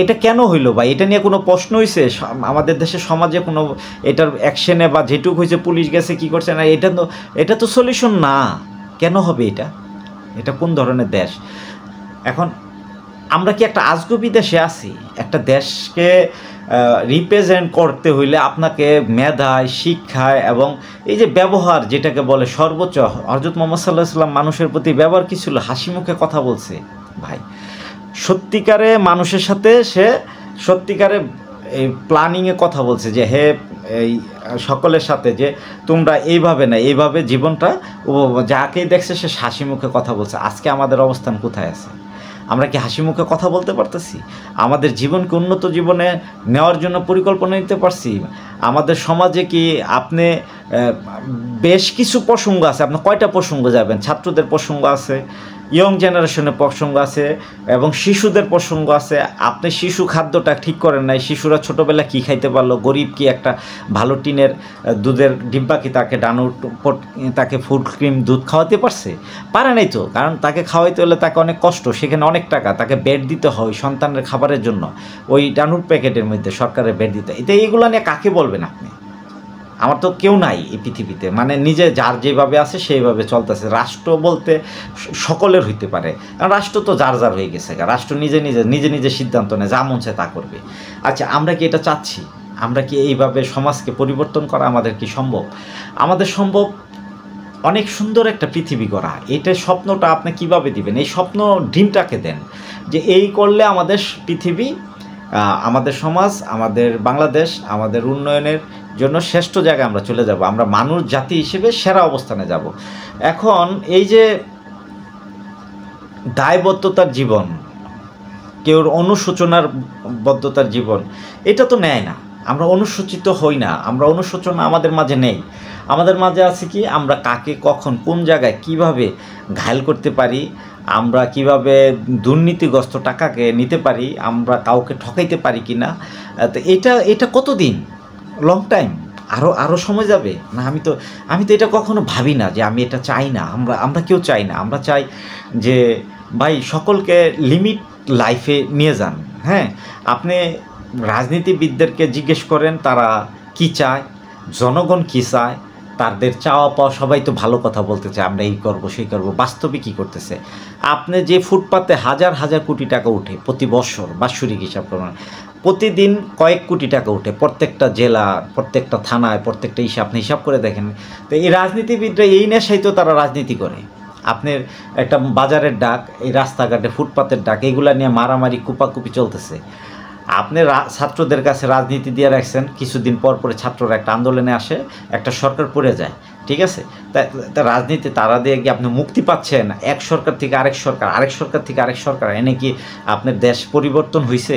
এটা কেন হইলো ভাই? এটা নিয়ে কোনো প্রশ্ন হয়েছে আমাদের দেশের সমাজে? কোনো এটার অ্যাকশনে বা যেটুক হয়েছে পুলিশ গেছে কি করছে না, এটা তো সলিউশন না। কেন হবে এটা? এটা কোন ধরনের দেশ? এখন আমরা কি একটা আজগবি দেশে আছি? একটা দেশকে রিপ্রেজেন্ট করতে হইলে আপনাকে মেধায়, শিক্ষায় এবং এই যে ব্যবহার, যেটাকে বলে সর্বোচ্চ, হযরত মুহাম্মদ সাল্লাল্লাহু আলাইহি ওয়াসাল্লাম মানুষের প্রতি ব্যবহার কি ছিল? হাসি মুখে কথা বলছে ভাই, সত্যিকারে মানুষের সাথে সে সত্যিকারে এই প্ল্যানিংয়ে কথা বলছে যে হে এই সকলের সাথে যে তোমরা এইভাবে না, এইভাবে জীবনটা যাকেই দেখছে সে হাসি মুখে কথা বলছে। আজকে আমাদের অবস্থান কোথায় আছে? আমরা কি হাসি মুখে কথা বলতে পারতেছি? আমাদের জীবনকে উন্নত জীবনে নেওয়ার জন্য পরিকল্পনা নিতে পারছি? আমাদের সমাজে কি আপনি বেশ কিছু প্রসঙ্গ আছে, আপনি কয়টা প্রসঙ্গ যাবেন? ছাত্রদের প্রসঙ্গ আছে, ইয়ং জেনারেশনের প্রসঙ্গ আছে এবং শিশুদের প্রসঙ্গ আছে। আপনি শিশু খাদ্যটা ঠিক করেন নাই, শিশুরা ছোটোবেলা কী খাইতে পারলো? গরিব কি একটা ভালো টিনের দুধের ডিব্বা কি তাকে তাকে ফুড ক্রিম দুধ খাওয়াতে পারছে? পারে নাই তো, কারণ তাকে খাওয়াইতে হলে তাকে অনেক কষ্ট, সেখানে অনেক টাকা, তাকে বেড দিতে হয় সন্তানের খাবারের জন্য, ওই ডানুর প্যাকেটের মধ্যে সরকারের বেড দিতে। এইগুলো নিয়ে কাকে বলবেন আপনি? আমার তো কেউ নাই এই পৃথিবীতে, মানে নিজে যার যেভাবে আছে সেইভাবে চলতেছে। রাষ্ট্র বলতে সকলের হইতে পারে, কারণ রাষ্ট্র তো যার যার হয়ে গেছে, রাষ্ট্র নিজে নিজে সিদ্ধান্ত নেয়, যা মন চায় তা করবে। আচ্ছা, আমরা কি এটা চাচ্ছি? আমরা কি এইভাবে সমাজকে পরিবর্তন করা আমাদের কি সম্ভব? আমাদের সম্ভব অনেক সুন্দর একটা পৃথিবী গড়া। এটা স্বপ্নটা আপনি কিভাবে দিবেন? এই স্বপ্ন ড্রিমটাকে দেন যে এই করলে আমাদের পৃথিবী, আমাদের সমাজ, আমাদের বাংলাদেশ আমাদের উন্নয়নের জন্য শ্রেষ্ঠ জায়গায় আমরা চলে যাব, আমরা মানুষ জাতি হিসেবে সেরা অবস্থানে যাব। এখন এই যে দায়বদ্ধতার জীবন, কেউ অনুশোচনার বদ্ধতার জীবন, এটা তো নেয় না। আমরা অনুশোচিত হই না, আমরা অনুশোচনা আমাদের মাঝে নেই। আমাদের মাঝে আছে কি, আমরা কাকে কখন কোন জায়গায় কিভাবে ঘায়েল করতে পারি, আমরা কিভাবে দুর্নীতিগ্রস্ত টাকাকে নিতে পারি, আমরা কাউকে ঠকাইতে পারি কি না। তো এটা কতদিন? লং টাইম, আরও সময় যাবে না। আমি তো এটা কখনো ভাবি না যে আমি এটা চাই না। আমরা কেউ চাই না। আমরা চাই যে ভাই সকলকে লিমিট লাইফে নিয়ে যান। হ্যাঁ, আপনি রাজনীতিবিদদেরকে জিজ্ঞেস করেন তারা কি চায়, জনগণ কী চায়, তাদের চাওয়া পাওয়া, সবাই তো ভালো কথা বলতে চায়, আমরা এই করবো সেই করবো। বাস্তবে কী করতেছে? আপনি যে ফুটপাতে হাজার হাজার কোটি টাকা উঠে প্রতি বছর, বাৎসরিক হিসাব করুন, প্রতিদিন কয়েক কোটি টাকা উঠে প্রত্যেকটা জেলা, প্রত্যেকটা থানায়, প্রত্যেকটা আপনি হিসাব করে দেখেন। তো এই রাজনীতিবিদরা এই নেশাই তো তারা রাজনীতি করে। আপনার একটা বাজারের ডাক, এই রাস্তাঘাটে ফুটপাতের ডাক, এগুলা নিয়ে মারামারি কুপাকুপি চলতেছে। আপনি ছাত্রদের কাছে রাজনীতি দিয়ে রাখছেন, কিছুদিন পর পরে ছাত্ররা একটা আন্দোলনে আসে, একটা সরকার পড়ে যায়, ঠিক আছে? তা রাজনীতি তারা দিয়ে গিয়ে আপনি মুক্তি পাচ্ছেন এক সরকার থেকে আরেক সরকার, আরেক সরকার থেকে আরেক সরকার। এনে কি আপনার দেশ পরিবর্তন হয়েছে?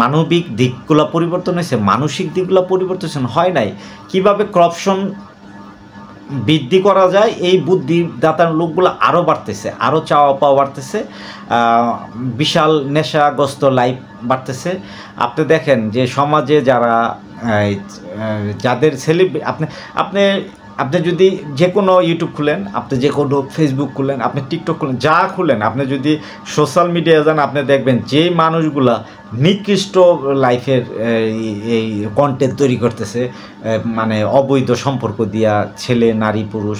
মানবিক দিকগুলো পরিবর্তন হয়েছে? মানসিক দিকগুলো পরিবর্তন হয় নাই? কিভাবে করাপশন বৃদ্ধি করা যায়, এই বুদ্ধিদাতার লোকগুলো আরও বাড়তেছে, আরও চাওয়া পাওয়া বাড়তেছে, বিশাল নেশাগ্রস্ত লাইফ বাড়তেছে। আপনি দেখেন যে সমাজে যারা যাদের আপনি আপনি যদি যে কোনো ইউটিউব খুলেন, আপনি যে কোনো ফেসবুক খুলেন, আপনি টিকটক খুলেন, যা খুলেন, আপনি যদি সোশ্যাল মিডিয়ায় যান, আপনি দেখবেন যে মানুষগুলা নিকৃষ্ট লাইফের এই কন্টেন্ট তৈরি করতেছে, মানে অবৈধ সম্পর্ক দিয়া ছেলে, নারী, পুরুষ,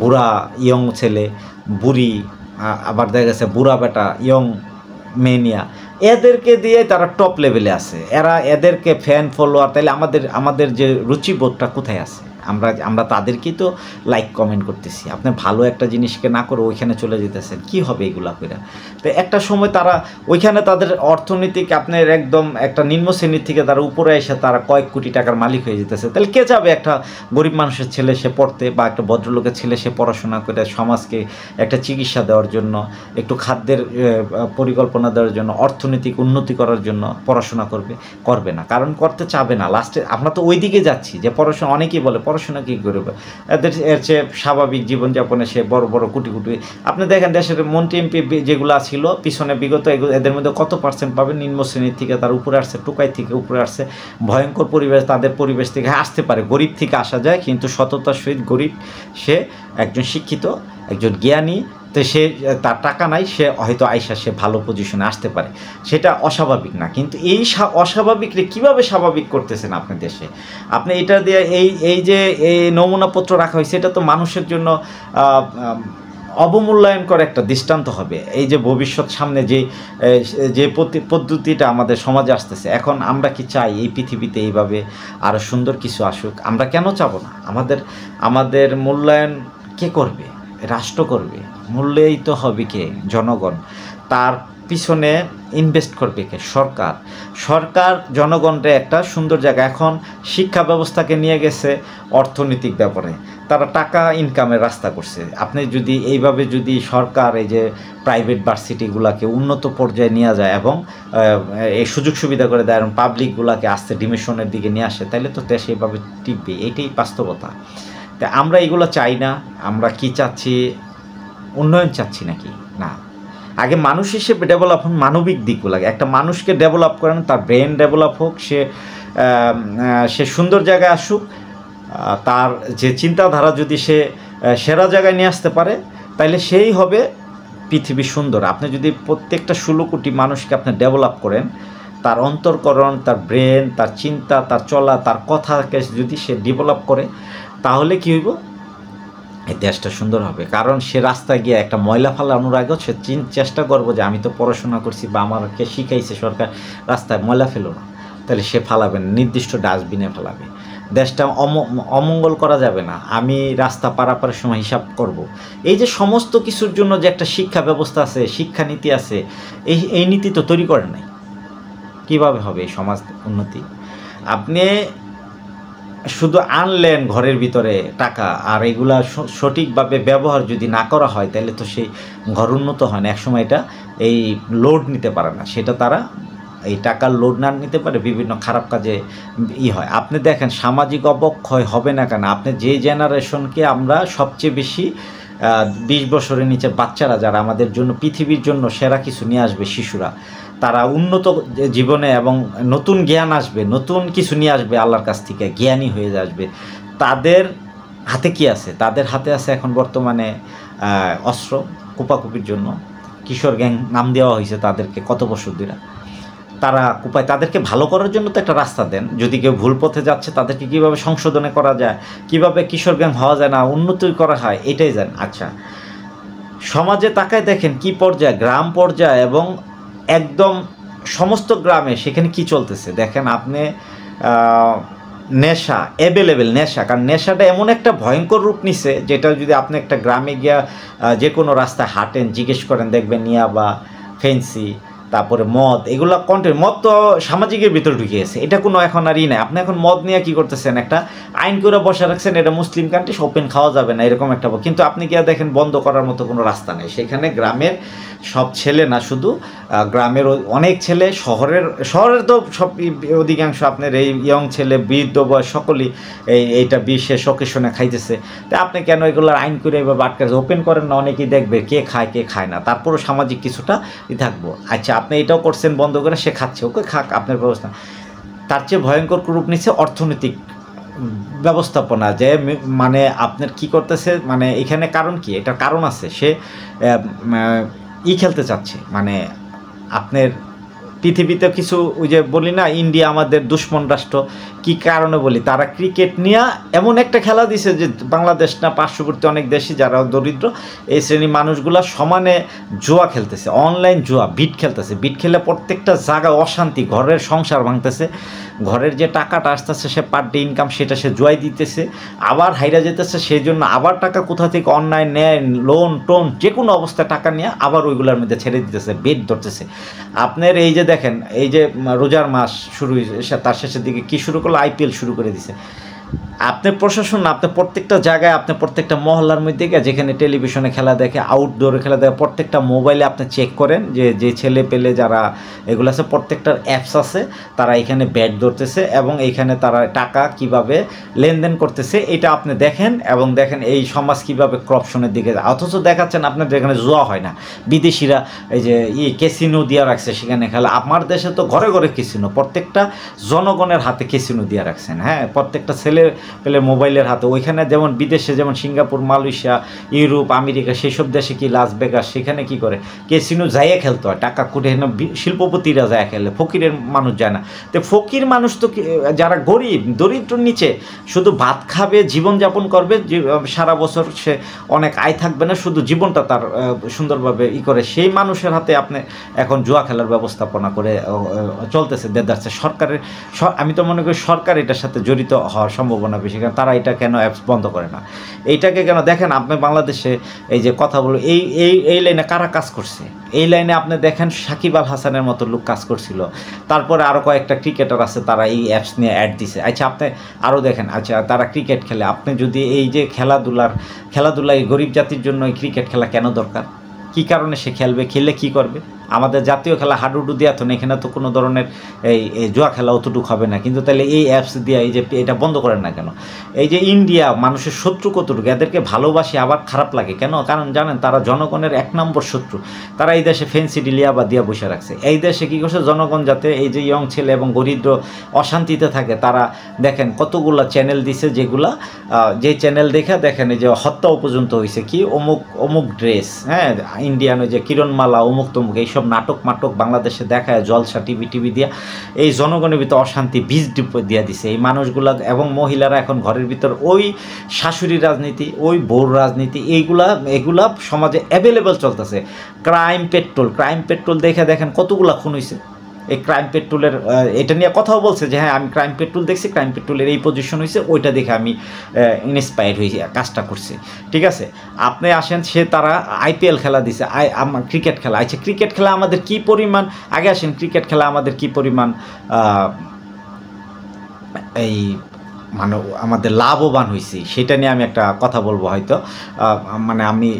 বুড়া, ইয়ং ছেলে, বুড়ি, আবার দেখা গেছে বুড়া বেটা, ইয়ং মেনিয়া, এদেরকে দিয়ে তারা টপ লেভেলে আছে। এদেরকে ফ্যান ফলোয়ার, তাইলে আমাদের যে রুচিবোধটা কোথায় আছে? আমরা তাদেরকেই তো লাইক কমেন্ট করতেছি। আপনি ভালো একটা জিনিসকে না করে ওইখানে চলে যেতেছেন, কি হবে এগুলা করে? তো একটা সময় তারা ওইখানে তাদের অর্থনৈতিক আপনার একদম একটা নিম্ন শ্রেণীর থেকে তারা উপরে এসে তারা কয়েক কোটি টাকার মালিক হয়ে যেতেছে। তাহলে কে যাবে একটা গরিব মানুষের ছেলে সে পড়তে, বা একটা ভদ্রলোকের ছেলে সে পড়াশোনা করে সমাজকে একটা চিকিৎসা দেওয়ার জন্য, একটু খাদ্যের পরিকল্পনা দেওয়ার জন্য, অর্থনৈতিক উন্নতি করার জন্য পড়াশোনা করবে না, কারণ করতে চাবে না। লাস্টে আমরা তো ওই দিকে যাচ্ছি যে পড়াশোনা, অনেকেই বলে পড়াশোনা কী করবে, এর চেয়ে স্বাভাবিক জীবনযাপনে সে বড় বড় কোটি কোটি, আপনি দেখেন দেশের মন্ত্রী এমপি যেগুলো ছিল পিছনে বিগত, এদের মধ্যে কত পার্সেন্ট পাবে নিম্ন শ্রেণীর থেকে তার উপরে আসছে, টোকাই থেকে উপরে আসছে, ভয়ঙ্কর পরিবেশ, তাদের পরিবেশ থেকে আসতে পারে, গরিব থেকে আসা যায়, কিন্তু সততার সহিত গরিব, সে একজন শিক্ষিত, একজন জ্ঞানী, তো সে তার টাকা নাই, সে হয়তো আইসা সে ভালো পজিশনে আসতে পারে, সেটা অস্বাভাবিক না। কিন্তু এই অস্বাভাবিকরে কীভাবে স্বাভাবিক করতেছেন আপনার দেশে? আপনি এটা দিয়ে এই যে এই নমুনাপত্র রাখা হয়েছে, এটা তো মানুষের জন্য অবমূল্যায়ন করে একটা দৃষ্টান্ত হবে। এই যে ভবিষ্যৎ সামনে যে পদ্ধতিটা আমাদের সমাজে আসতেছে, এখন আমরা কি চাই এই পৃথিবীতে এইভাবে আরও সুন্দর কিছু আসুক? আমরা কেন চাবো না? আমাদের মূল্যায়ন কে করবে? রাষ্ট্র করবে। মূল্যায়িত হবে কে? জনগণ। তার পিছনে ইনভেস্ট করবে কে? সরকার জনগণকে একটা সুন্দর জায়গা, এখন শিক্ষা ব্যবস্থাকে নিয়ে গেছে অর্থনৈতিক ব্যাপারে, তারা টাকা ইনকামের রাস্তা করছে। আপনি যদি এইভাবে যদি সরকার এই যে প্রাইভেট ভার্সিটিগুলোকে উন্নত পর্যায়ে নিয়ে যায় এবং এই সুযোগ সুবিধা করে দেয় এবং পাবলিকগুলোকে আস্তে ডিমিশনের দিকে নিয়ে আসে, তাহলে তো দেশ এইভাবে টিকবে। এটাই বাস্তবতা। তা আমরা এগুলো চাই না। আমরা কি চাচ্ছি? উন্নয়ন চাচ্ছি নাকি? না, আগে মানুষ হিসেবে ডেভেলপ হন, মানবিক দিকগুলোকে, একটা মানুষকে ডেভেলপ করেন, তার ব্রেন ডেভেলপ হোক, সে সুন্দর জায়গায় আসুক, তার যে চিন্তাধারা যদি সে সেরা জায়গায় নিয়ে আসতে পারে, তাইলে সেই হবে পৃথিবী সুন্দর। আপনি যদি প্রত্যেকটা 16 কোটি মানুষকে আপনি ডেভেলপ করেন, তার অন্তর্করণ, তার ব্রেন, তার চিন্তা, তার চলা, তার কথাকে যদি সে ডেভেলপ করে, তাহলে কী হইব? এই দেশটা সুন্দর হবে। কারণ সে রাস্তায় গিয়ে একটা ময়লা ফালানোর আগেও সে চেষ্টা করবো যে আমি তো পড়াশোনা করছি বা আমাকে শিখাইছে সরকার, রাস্তায় ময়লা ফেলো না, তাহলে সে ফালাবে না, নির্দিষ্ট ডাস্টবিনে ফেলাবে। দেশটা অমঙ্গল করা যাবে না। আমি রাস্তা পারাপারের সময় হিসাব করব। এই যে সমস্ত কিছুর জন্য যে একটা শিক্ষা ব্যবস্থা আছে, শিক্ষানীতি আছে, এই নীতি তো তৈরি করেন নাই। কীভাবে হবে এই সমাজ উন্নতি? আপনি শুধু আনলেন ঘরের ভিতরে টাকা, আর এগুলা সঠিকভাবে ব্যবহার যদি না করা হয়, তাহলে তো সেই ঘর উন্নত হয় না। একসময় এটা এই লোড নিতে পারে না, সেটা তারা এই টাকার লোড না নিতে পারে, বিভিন্ন খারাপ কাজে হয়। আপনি দেখেন সামাজিক অবক্ষয় হবে না কেন? আপনি যে জেনারেশনকে আমরা সবচেয়ে বেশি 20 বছরের নিচের বাচ্চারা, যারা আমাদের জন্য পৃথিবীর জন্য সেরা কিছু নিয়ে আসবে, শিশুরা, তারা উন্নত জীবনে এবং নতুন জ্ঞান আসবে, নতুন কিছু নিয়ে আসবে আল্লাহর কাছ থেকে, জ্ঞানী হয়ে আসবে। তাদের হাতে কি আছে? তাদের হাতে আছে এখন বর্তমানে অস্ত্র, কুপাকুপির জন্য। কিশোর গ্যাং নাম দেওয়া হয়েছে তাদেরকে, কত বছর ধরে তারা কুপায়। তাদেরকে ভালো করার জন্য তো একটা রাস্তা দেন। যদি কেউ ভুল পথে যাচ্ছে, তাদেরকে কীভাবে সংশোধনে করা যায়, কীভাবে কিশোর গ্যাং হওয়া যায় না, উন্নতি করা হয়, এটাই জান। আচ্ছা, সমাজে তাকায় দেখেন কি পর্যায়ে, গ্রাম পর্যায়ে এবং একদম সমস্ত গ্রামে সেখানে কি চলতেছে দেখেন আপনি। নেশা অ্যাভেলেবেল, নেশা, কারণ নেশাটা এমন একটা ভয়ঙ্কর রূপ নিছে, যেটা যদি আপনি একটা গ্রামে গিয়া যে কোনো রাস্তায় হাঁটেন, জিজ্ঞেস করেন, দেখবেন ইয়াবা, ফেন্সি, তারপরে মদ, এগুলো কন্টেন্ট। মদ তো সামাজিকের ভিতরে ঢুকে গেছে, এটা কোনো এখন আর নাই। আপনি এখন মদ নিয়ে কী করতেছেন? একটা আইন করে বসে রাখছেন, এটা মুসলিম কান্ট্রি, ওপেন খাওয়া যাবে না, এরকম একটা। কিন্তু আপনি গিয়ে দেখেন বন্ধ করার মতো কোনো রাস্তা নেই। সেখানে গ্রামের সব ছেলে না, শুধু গ্রামের অনেক ছেলে, শহরের তো সব অধিকাংশ আপনার এই ইয়ং ছেলে, বৃদ্ধ বয়স, সকলেই এইটা বিশেষ অকেশনে খাইতেছে। তো আপনি কেন এগুলোর আইন করে এভাবে আটকে ওপেন করেন না? অনেকেই দেখবে কে খায় কে খায় না, তারপরও সামাজিক কিছুটা থাকবো। আচ্ছা, আপনি এটাও করছেন বন্ধ করে, সে খাচ্ছে, ওকে খাক, আপনার ব্যবস্থা। তার চেয়ে ভয়ঙ্কর রূপ নিচ্ছে অর্থনৈতিক ব্যবস্থাপনা যে মানে আপনার কি করতেছে, মানে এখানে কারণ কি, এটার কারণ আছে। সে খেলতে চাচ্ছে, মানে আপনার পৃথিবীতে কিছু, ওই যে বলি না ইন্ডিয়া আমাদের দুশ্মন রাষ্ট্র, কী কারণে বলি, তারা ক্রিকেট নিয়ে এমন একটা খেলা দিছে যে বাংলাদেশ না পার্শ্ববর্তী অনেক দেশই যারা দরিদ্র এই শ্রেণীর মানুষগুলা সমানে জুয়া খেলতেছে, অনলাইন জুয়া, বিট খেলতেছে। বিট খেলে প্রত্যেকটা জায়গায় অশান্তি, ঘরের সংসার ভাঙতেছে, ঘরের যে টাকাটা আসতেছে সে পার ডে ইনকাম সেটা সে জুয়াই দিতেছে, আবার হাইরা যেতেছে, সেই জন্য আবার টাকা কোথা থেকে অন্যায় নেয়, লোন টোন যে কোনো অবস্থায় টাকা নিয়ে আবার ওইগুলোর মধ্যে ছেড়ে দিতেছে, বেট ধরতেছে। আপনার এই যে দেখেন, এই যে রোজার মাস শুরু হয়েছে, তার শেষের দিকে কি শুরু করলো, আইপিএল শুরু করে দিছে। আপনার প্রশাসন, আপনি প্রত্যেকটা জায়গায়, আপনি প্রত্যেকটা মহল্লার মধ্যে গিয়ে যেখানে টেলিভিশনে খেলা দেখে, আউটডোরে খেলা দেখে, প্রত্যেকটা মোবাইলে আপনি চেক করেন যে ছেলে পেলে যারা এগুলো আছে, প্রত্যেকটার অ্যাপস আছে, তারা এখানে ব্যাট ধরতেছে এবং এইখানে তারা টাকা কিভাবে লেনদেন করতেছে এটা আপনি দেখেন, এবং দেখেন এই সমাজ কিভাবে করপশনের দিকে যায়। অথচ দেখাচ্ছেন আপনার যেখানে জুয়া হয় না, বিদেশিরা এই যে ক্যাসিনো দিয়ে রাখছে সেখানে খেলা। আমার দেশে তো ঘরে ঘরে ক্যাসিনো, প্রত্যেকটা জনগণের হাতে ক্যাসিনো দিয়ে রাখছেন, হ্যাঁ, প্রত্যেকটা ছেলে পেলে মোবাইলের হাতে। ওইখানে যেমন বিদেশে যেমন সিঙ্গাপুর, মালয়েশিয়া, ইউরোপ, আমেরিকা, সেই সব দেশে কি লাস ভেগাস, সেখানে কি করে ক্যাসিনো যাইয়ে খেলতে হয়, টাকা কুটে এনে শিল্পপতিরা যায় খেলে, ফকিরের মানুষ যায় না। তো ফকির মানুষ তো যারা গরিব দরিদ্র নিচে শুধু ভাত খাবে, জীবনযাপন করবে, সারা বছর সে অনেক আয় থাকবে না, শুধু জীবনটা তার সুন্দরভাবে করে, সেই মানুষের হাতে আপনি এখন জুয়া খেলার ব্যবস্থাপনা করে চলতেছে দেদারছে। সরকারের, আমি তো মনে করি সরকার এটার সাথে জড়িত হওয়ার সম্ভাবনা বেশি, কারণ তারা এটা কেন অ্যাপস বন্ধ করে না, এইটাকে কেন দেখেন। আপনি বাংলাদেশে এই যে কথা বলো, এই লাইনে কারা কাজ করছে, এই লাইনে আপনি দেখেন সাকিব আল হাসানের মতো লোক কাজ করছিল, তারপরে আরও কয়েকটা ক্রিকেটার আছে তারা এই অ্যাপস নিয়ে অ্যাড দিছে। আচ্ছা আপনি আরও দেখেন, আচ্ছা তারা ক্রিকেট খেলে, আপনি যদি এই যে খেলাধুলা এই গরিব জাতির জন্য এই ক্রিকেট খেলা কেন দরকার, কী কারণে সে খেলবে, খেললে কী করবে? আমাদের জাতীয় খেলা হাডুডু দিয়া তো এখানে তো কোনো ধরনের এই জুয়া খেলা অতটুকু হবে না, কিন্তু তাহলে এই অ্যাপস দিয়ে এই যে এটা বন্ধ করেন না কেন? এই যে ইন্ডিয়া মানুষের শত্রু কতটুকু, এদেরকে ভালোবাসি আবার খারাপ লাগে কেন? কারণ জানেন তারা জনগণের 1 নম্বর শত্রু। তারা এই দেশে ফেন্সি ডিলিয়া বা দিয়া বসে রাখছে। এই দেশে কী করছে, জনগণ যাতে এই যে ইয়ং ছেলে এবং দরিদ্র অশান্তিতে থাকে, তারা দেখেন কতগুলা চ্যানেল দিছে, যেগুলা যে চ্যানেল দেখে দেখেন এই যে হত্যাও পর্যন্ত হয়েছে, কি অমুক ড্রেস, হ্যাঁ, ইন্ডিয়ান ওই যে কিরণমালা অমুক তমুক এইসব নাটক বাংলাদেশে দেখায়, জলসা টিভি দিয়া এই জনগণের ভিতর অশান্তি বীজ দিয়ে দিছে এই মানুষগুলা। এবং মহিলারা এখন ঘরের ভিতর ওই শাশুড়ি রাজনীতি, ওই বউর রাজনীতি, এগুলা সমাজে অ্যাভেলেবেল চলতেছে। ক্রাইম পেট্রোল দেখে দেখেন কতগুলা খুন হয়েছে। এই ক্রাইম পেট্রোলের এটা নিয়ে কথাও বলছে যে হ্যাঁ আমি ক্রাইম পেট্রোল দেখছি, ক্রাইম পেট্রোলের এই পজিশন হয়েছে, ওইটা দেখে আমি ইন্সপায়ার হয়েছি, কাজটা করছি। ঠিক আছে, আপনি আসেন, তারা আইপিএল খেলা দিছে, ক্রিকেট খেলা। আচ্ছা ক্রিকেট খেলা আমাদের কি পরিমাণ, আগে আসেন ক্রিকেট খেলা আমাদের কি পরিমাণ এই মানে আমাদের লাভবান হয়েছি সেটা নিয়ে আমি একটা কথা বলবো হয়তো, মানে আমি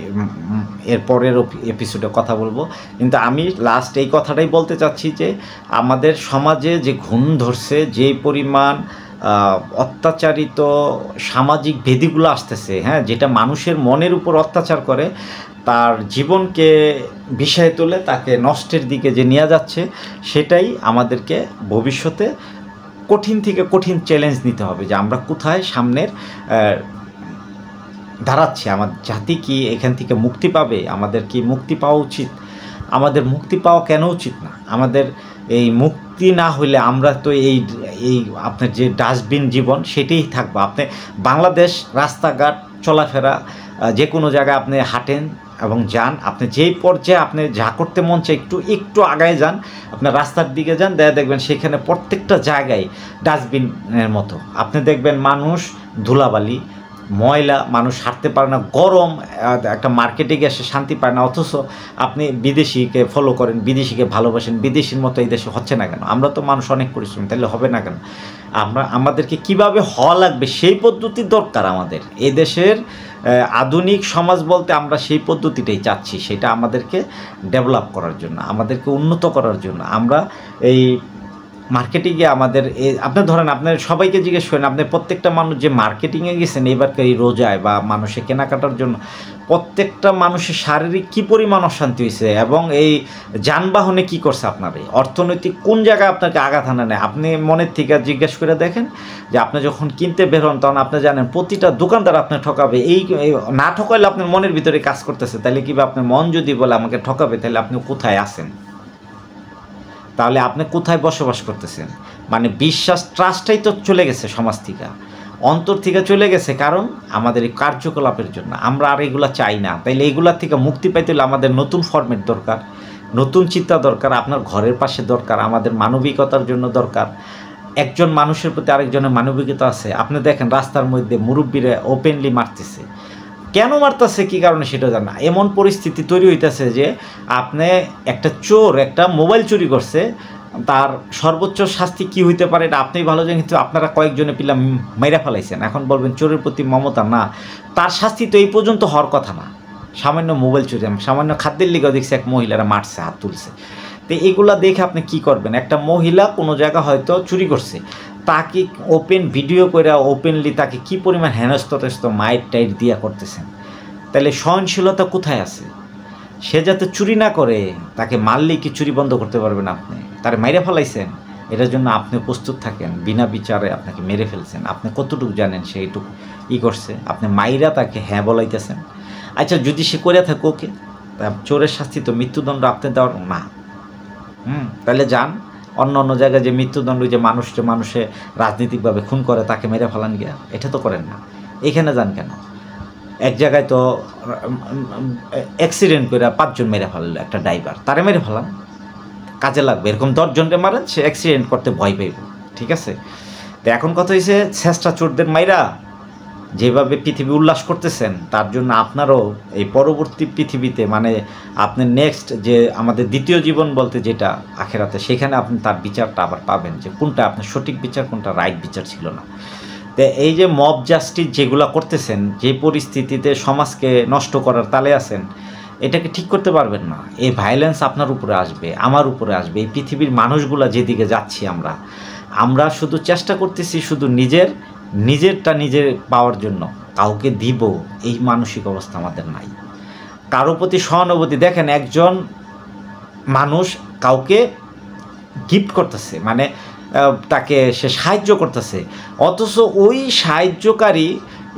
এর পরের এপিসোডে কথা বলবো। কিন্তু আমি লাস্ট এই কথাটাই বলতে চাচ্ছি যে আমাদের সমাজে যে ঘুণ ধরছে, যে পরিমাণ অত্যাচারিত সামাজিক ভেদিগুলো আসতেছে, হ্যাঁ, যেটা মানুষের মনের উপর অত্যাচার করে, তার জীবনকে বিষয়ে তুলে তাকে নষ্টের দিকে যে নিয়ে যাচ্ছে, সেটাই আমাদেরকে ভবিষ্যতে কঠিন থেকে কঠিন চ্যালেঞ্জ নিতে হবে যে আমরা কোথায় সামনের দাঁড়াচ্ছি, আমার জাতি কি এখান থেকে মুক্তি পাবে, আমাদের কি মুক্তি পাওয়া উচিত, আমাদের মুক্তি পাওয়া কেন উচিত না, আমাদের এই মুক্তি না হলে আমরা তো এই আপনার যে ডাস্টবিন জীবন সেটাই থাকবো। আপনি বাংলাদেশ রাস্তাঘাট চলাফেরা যে কোনো জায়গায় আপনি হাঁটেন এবং যান, আপনি যেই পর্যায়ে আপনি যা করতে মন চায় একটু আগায় যান, আপনার রাস্তার দিকে যান, দেখবেন সেখানে প্রত্যেকটা জায়গায় ডাস্টবিনের মতো। আপনি দেখবেন মানুষ ধুলাবালি ময়লা, মানুষ হাঁটতে পারে না, গরম, একটা মার্কেটে গিয়ে সে শান্তি পায় না। অথচ আপনি বিদেশিকে ফলো করেন, বিদেশিকে ভালোবাসেন, বিদেশির মতো এই দেশে হচ্ছে না কেন? আমরা তো মানুষ অনেক পরিশ্রম, তাহলে হবে না কেন? আমাদেরকে কিভাবে হওয়া লাগবে সেই পদ্ধতি দরকার আমাদের। এই দেশের আধুনিক সমাজ বলতে আমরা সেই পদ্ধতিটাই চাচ্ছি, সেটা আমাদেরকে ডেভেলপ করার জন্য, আমাদেরকে উন্নত করার জন্য। আমরা এই মার্কেটিংয়ে আমাদের আপনার ধরেন আপনার সবাইকে জিজ্ঞেস করেন, আপনার প্রত্যেকটা মানুষ যে মার্কেটিংয়ে গেছেন এবারকার এই রোজায় বা মানুষের কেনাকাটার জন্য, প্রত্যেকটা মানুষের শারীরিক কী পরিমাণ অশান্তি হয়েছে এবং এই যানবাহনে কি করছে আপনার এই অর্থনৈতিক কোন জায়গায় আপনাকে আঘাত হানা নেয়। আপনি মনের থেকে জিজ্ঞেস করে দেখেন যে আপনি যখন কিনতে বের হন তখন আপনি জানেন প্রতিটা দোকানদার আপনি ঠকাবে। এই না ঠকাইলে আপনার মনের ভিতরে কাজ করতেছে, তাহলে কিভাবে আপনার মন যদি বলে আমাকে ঠকাবে, তাহলে আপনি কোথায় আছেন? তাহলে আপনি কোথায় বসবাস করতেছেন? মানে বিশ্বাস, ট্রাস্টটাই তো চলে গেছে সমাজ থেকে, অন্তর থেকে চলে গেছে, কারণ আমাদের এই কার্যকলাপের জন্য। আমরা আর এগুলা চাই না। তাইলে এইগুলা থেকে মুক্তি পাইতে হলে আমাদের নতুন ফরম্যাট দরকার, নতুন চিন্তা দরকার, আপনার ঘরের পাশে দরকার, আমাদের মানবিকতার জন্য দরকার। একজন মানুষের প্রতি আরেকজনের মানবিকতা আছে। আপনি দেখেন রাস্তার মধ্যে মুরব্বীরা ওপেনলি মারতেছে, কেন মারতেছে, কী কারণে সেটা জান না। এমন পরিস্থিতি তৈরি হইতেছে যে আপনি একটা চোর একটা মোবাইল চুরি করছে, তার সর্বোচ্চ শাস্তি কি হইতে পারে এটা আপনি ভালো জানেন, কিন্তু আপনারা কয়েকজনে পিলা মাইরা ফেলাইছেন। এখন বলবেন চোরের প্রতি মমতা না, তার শাস্তি তো এই পর্যন্ত হওয়ার কথা না। সামান্য মোবাইল চুরি, সামান্য খাদ্যের লিগেও দেখছি এক মহিলারা মারছে, হাত তুলছে। তো এগুলা দেখে আপনি কি করবেন? একটা মহিলা কোনো জায়গা হয়তো চুরি করছে, তাকে ওপেন ভিডিও করে ওপেনলি তাকে কি পরিমাণ হেনস্ত মাইট টাইট দিয়া করতেছেন, তাহলে সহনশীলতা কোথায় আছে? সে যাতে চুরি না করে, তাকে মারলেই কি চুরি বন্ধ করতে পারবেন আপনি? তারে মাইরে ফেলাইছেন, এটার জন্য আপনি প্রস্তুত থাকেন, বিনা বিচারে আপনাকে মেরে ফেলছেন। আপনি কতটুকু জানেন সেইটুকু করছে, আপনি মাইরা তাকে হ্যাঁ বলাইতেছেন। আচ্ছা, যদি সে করে থাকে ওকে, চোরের শাস্তি তো মৃত্যুদণ্ড আপনি দেওয়ার না। তাহলে যান অন্য জায়গায় যে মৃত্যুদণ্ড, যে মানুষে রাজনীতিকভাবে খুন করে তাকে মেরে ফেলান গিয়া, এটা তো করেন না। এখানে যান কেন? এক জায়গায় তো অ্যাক্সিডেন্ট করে 5 জন মেরে ফেললো একটা ড্রাইভার, তারে মেরে ফেলান, কাজে লাগবে। এরকম 10 জনকে মারেন, সে অ্যাক্সিডেন্ট করতে ভয় পাইব, ঠিক আছে? তো এখন কথা হয়েছে, চেষ্টা চোরদের মাইরা যেভাবে পৃথিবী উল্লাস করতেছেন, তার জন্য আপনারও এই পরবর্তী পৃথিবীতে, মানে আপনি নেক্সট যে আমাদের দ্বিতীয় জীবন বলতে যেটা আখেরাতে, সেখানে আপনি তার বিচারটা আবার পাবেন, যে কোনটা আপনার সঠিক বিচার, কোনটা রাইট বিচার ছিল না। তো এই যে মব জাস্টিস যেগুলো করতেছেন, যে পরিস্থিতিতে সমাজকে নষ্ট করার তালে আছেন, এটাকে ঠিক করতে পারবেন না। এই ভায়োলেন্স আপনার উপরে আসবে, আমার উপরে আসবে। এই পৃথিবীর মানুষগুলা যেদিকে যাচ্ছি আমরা শুধু চেষ্টা করতেছি শুধু নিজেরটা নিজের পাওয়ার জন্য, কাউকে দিব এই মানসিক অবস্থা আমাদের নাই। কারো প্রতি সহানুভূতি, দেখেন একজন মানুষ কাউকে গিফট করতেছে, মানে তাকে সে সাহায্য করতেছে, অথচ ওই সাহায্যকারী,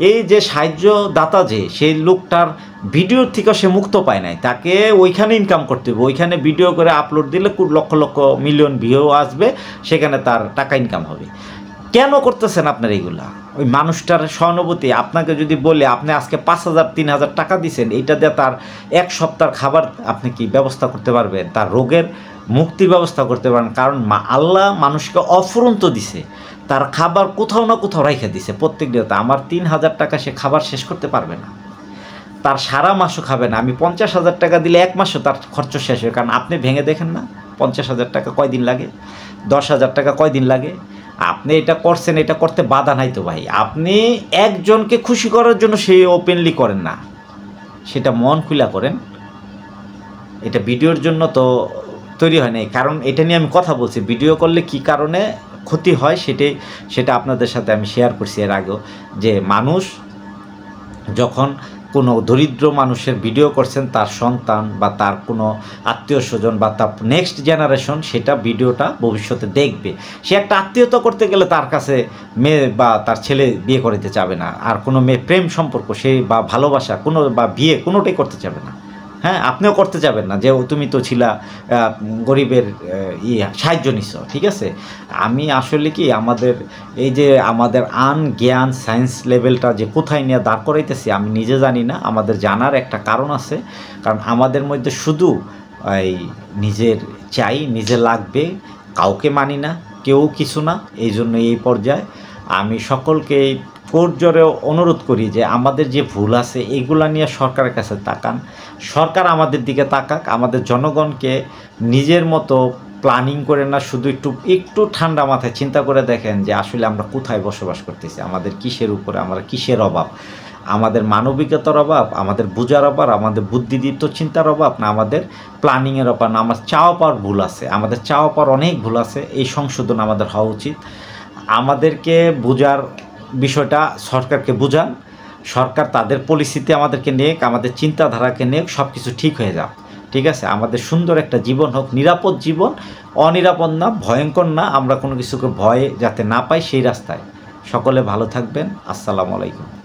এই যে সাহায্যদাতা যে সেই লোকটার ভিডিওর থেকে সে মুক্ত পায় নাই, তাকে ওইখানে ইনকাম করতে হবে, ওইখানে ভিডিও করে আপলোড দিলে লক্ষ লক্ষ মিলিয়ন ভিউ আসবে, সেখানে তার টাকা ইনকাম হবে। কেন করতেছেন আপনার এইগুলা? ওই মানুষটার সহানুভূতি, আপনাকে যদি বলে আপনি আজকে 5,000 3,000 টাকা দিচ্ছেন, এইটা দিয়ে তার 1 সপ্তাহের খাবার আপনি কি ব্যবস্থা করতে পারবেন? তার রোগের মুক্তির ব্যবস্থা করতে পারেন, কারণ আল্লাহ মানুষকে অফুরন্ত দিছে, তার খাবার কোথাও না কোথাও রাইখা দিছে প্রত্যেক দিন। আমার 3,000 টাকা সে খাবার শেষ করতে পারবে না, তার সারা মাসও খাবে না। আমি 50,000 টাকা দিলে 1 মাসও তার খরচ শেষ হয়, কারণ আপনি ভেঙে দেখেন না 50,000 টাকা কয়দিন লাগে, 10,000 টাকা কয়দিন লাগে। আপনি এটা করছেন, এটা করতে বাধা নাই তো ভাই। আপনি একজনকে খুশি করার জন্য সেই ওপেনলি করেন না, সেটা মন খুলা করেন। এটা ভিডিওর জন্য তো তৈরি হয় নাই, কারণ এটা নিয়ে আমি কথা বলছি। ভিডিও করলে কি কারণে ক্ষতি হয় সেটা আপনাদের সাথে আমি শেয়ার করছি এর আগেও, যে মানুষ যখন কোনো দরিদ্র মানুষের ভিডিও করছেন, তার সন্তান বা তার কোনো আত্মীয় স্বজন বা তার নেক্সট জেনারেশন সেটা ভিডিওটা ভবিষ্যতে দেখবে। সে একটা আত্মীয়তা করতে গেলে তার কাছে মেয়ে বা তার ছেলে বিয়ে করতে চাবে না, আর কোনো মেয়ে প্রেম সম্পর্ক সে বা ভালোবাসা কোনো বা বিয়ে কোনোটাই করতে চাবে না। হ্যাঁ, আপনিও করতে যাবেন না, যে তুমি তো ছিলা গরিবের সাহায্য নিছ, ঠিক আছে? আমি আসলে কি আমাদের এই যে আমাদের জ্ঞান সায়েন্স লেভেলটা যে কোথায় নিয়ে দাঁড় করাইতেছি আমি নিজে জানি না। আমাদের জানার একটা কারণ আছে, কারণ আমাদের মধ্যে শুধু এই নিজের চাই, নিজে লাগবে, কাউকে মানি না, কেউ কিছু না। এই জন্য এই পর্যায়ে আমি সকলকে জোরে অনুরোধ করি যে আমাদের যে ভুল আছে এগুলা নিয়ে সরকারের কাছে তাকান, সরকার আমাদের দিকে তাকাক, আমাদের জনগণকে নিজের মতো প্ল্যানিং করে না, শুধু একটু ঠান্ডা মাথায় চিন্তা করে দেখেন যে আসলে আমরা কোথায় বসবাস করতেছি, আমাদের কিসের উপরে, আমরা কিসের অভাব। আমাদের মানবিকতার অভাব, আমাদের বোঝার অভাব, আমাদের বুদ্ধিদীপ্ত চিন্তার অভাব, না আমাদের প্ল্যানিংয়ের অভাব, না আমার চাওয়া পাওয়ার ভুল আছে। আমাদের চাওয়া পাওয়ার অনেক ভুল আছে, এই সংশোধন আমাদের হওয়া উচিত। আমাদেরকে বোঝার বিষয়টা সরকারকে বোঝান, সরকার তাদের পলিসিতে আমাদেরকে নেক, আমাদের চিন্তাধারাকে নেক, সব কিছু ঠিক হয়ে যাক। ঠিক আছে, আমাদের সুন্দর একটা জীবন হোক, নিরাপদ জীবন, অনিরাপদ না, ভয়ঙ্কর না, আমরা কোনো কিছুকে ভয়ে যাতে না পাই সেই রাস্তায়। সকলে ভালো থাকবেন। আসসালামু আলাইকুম।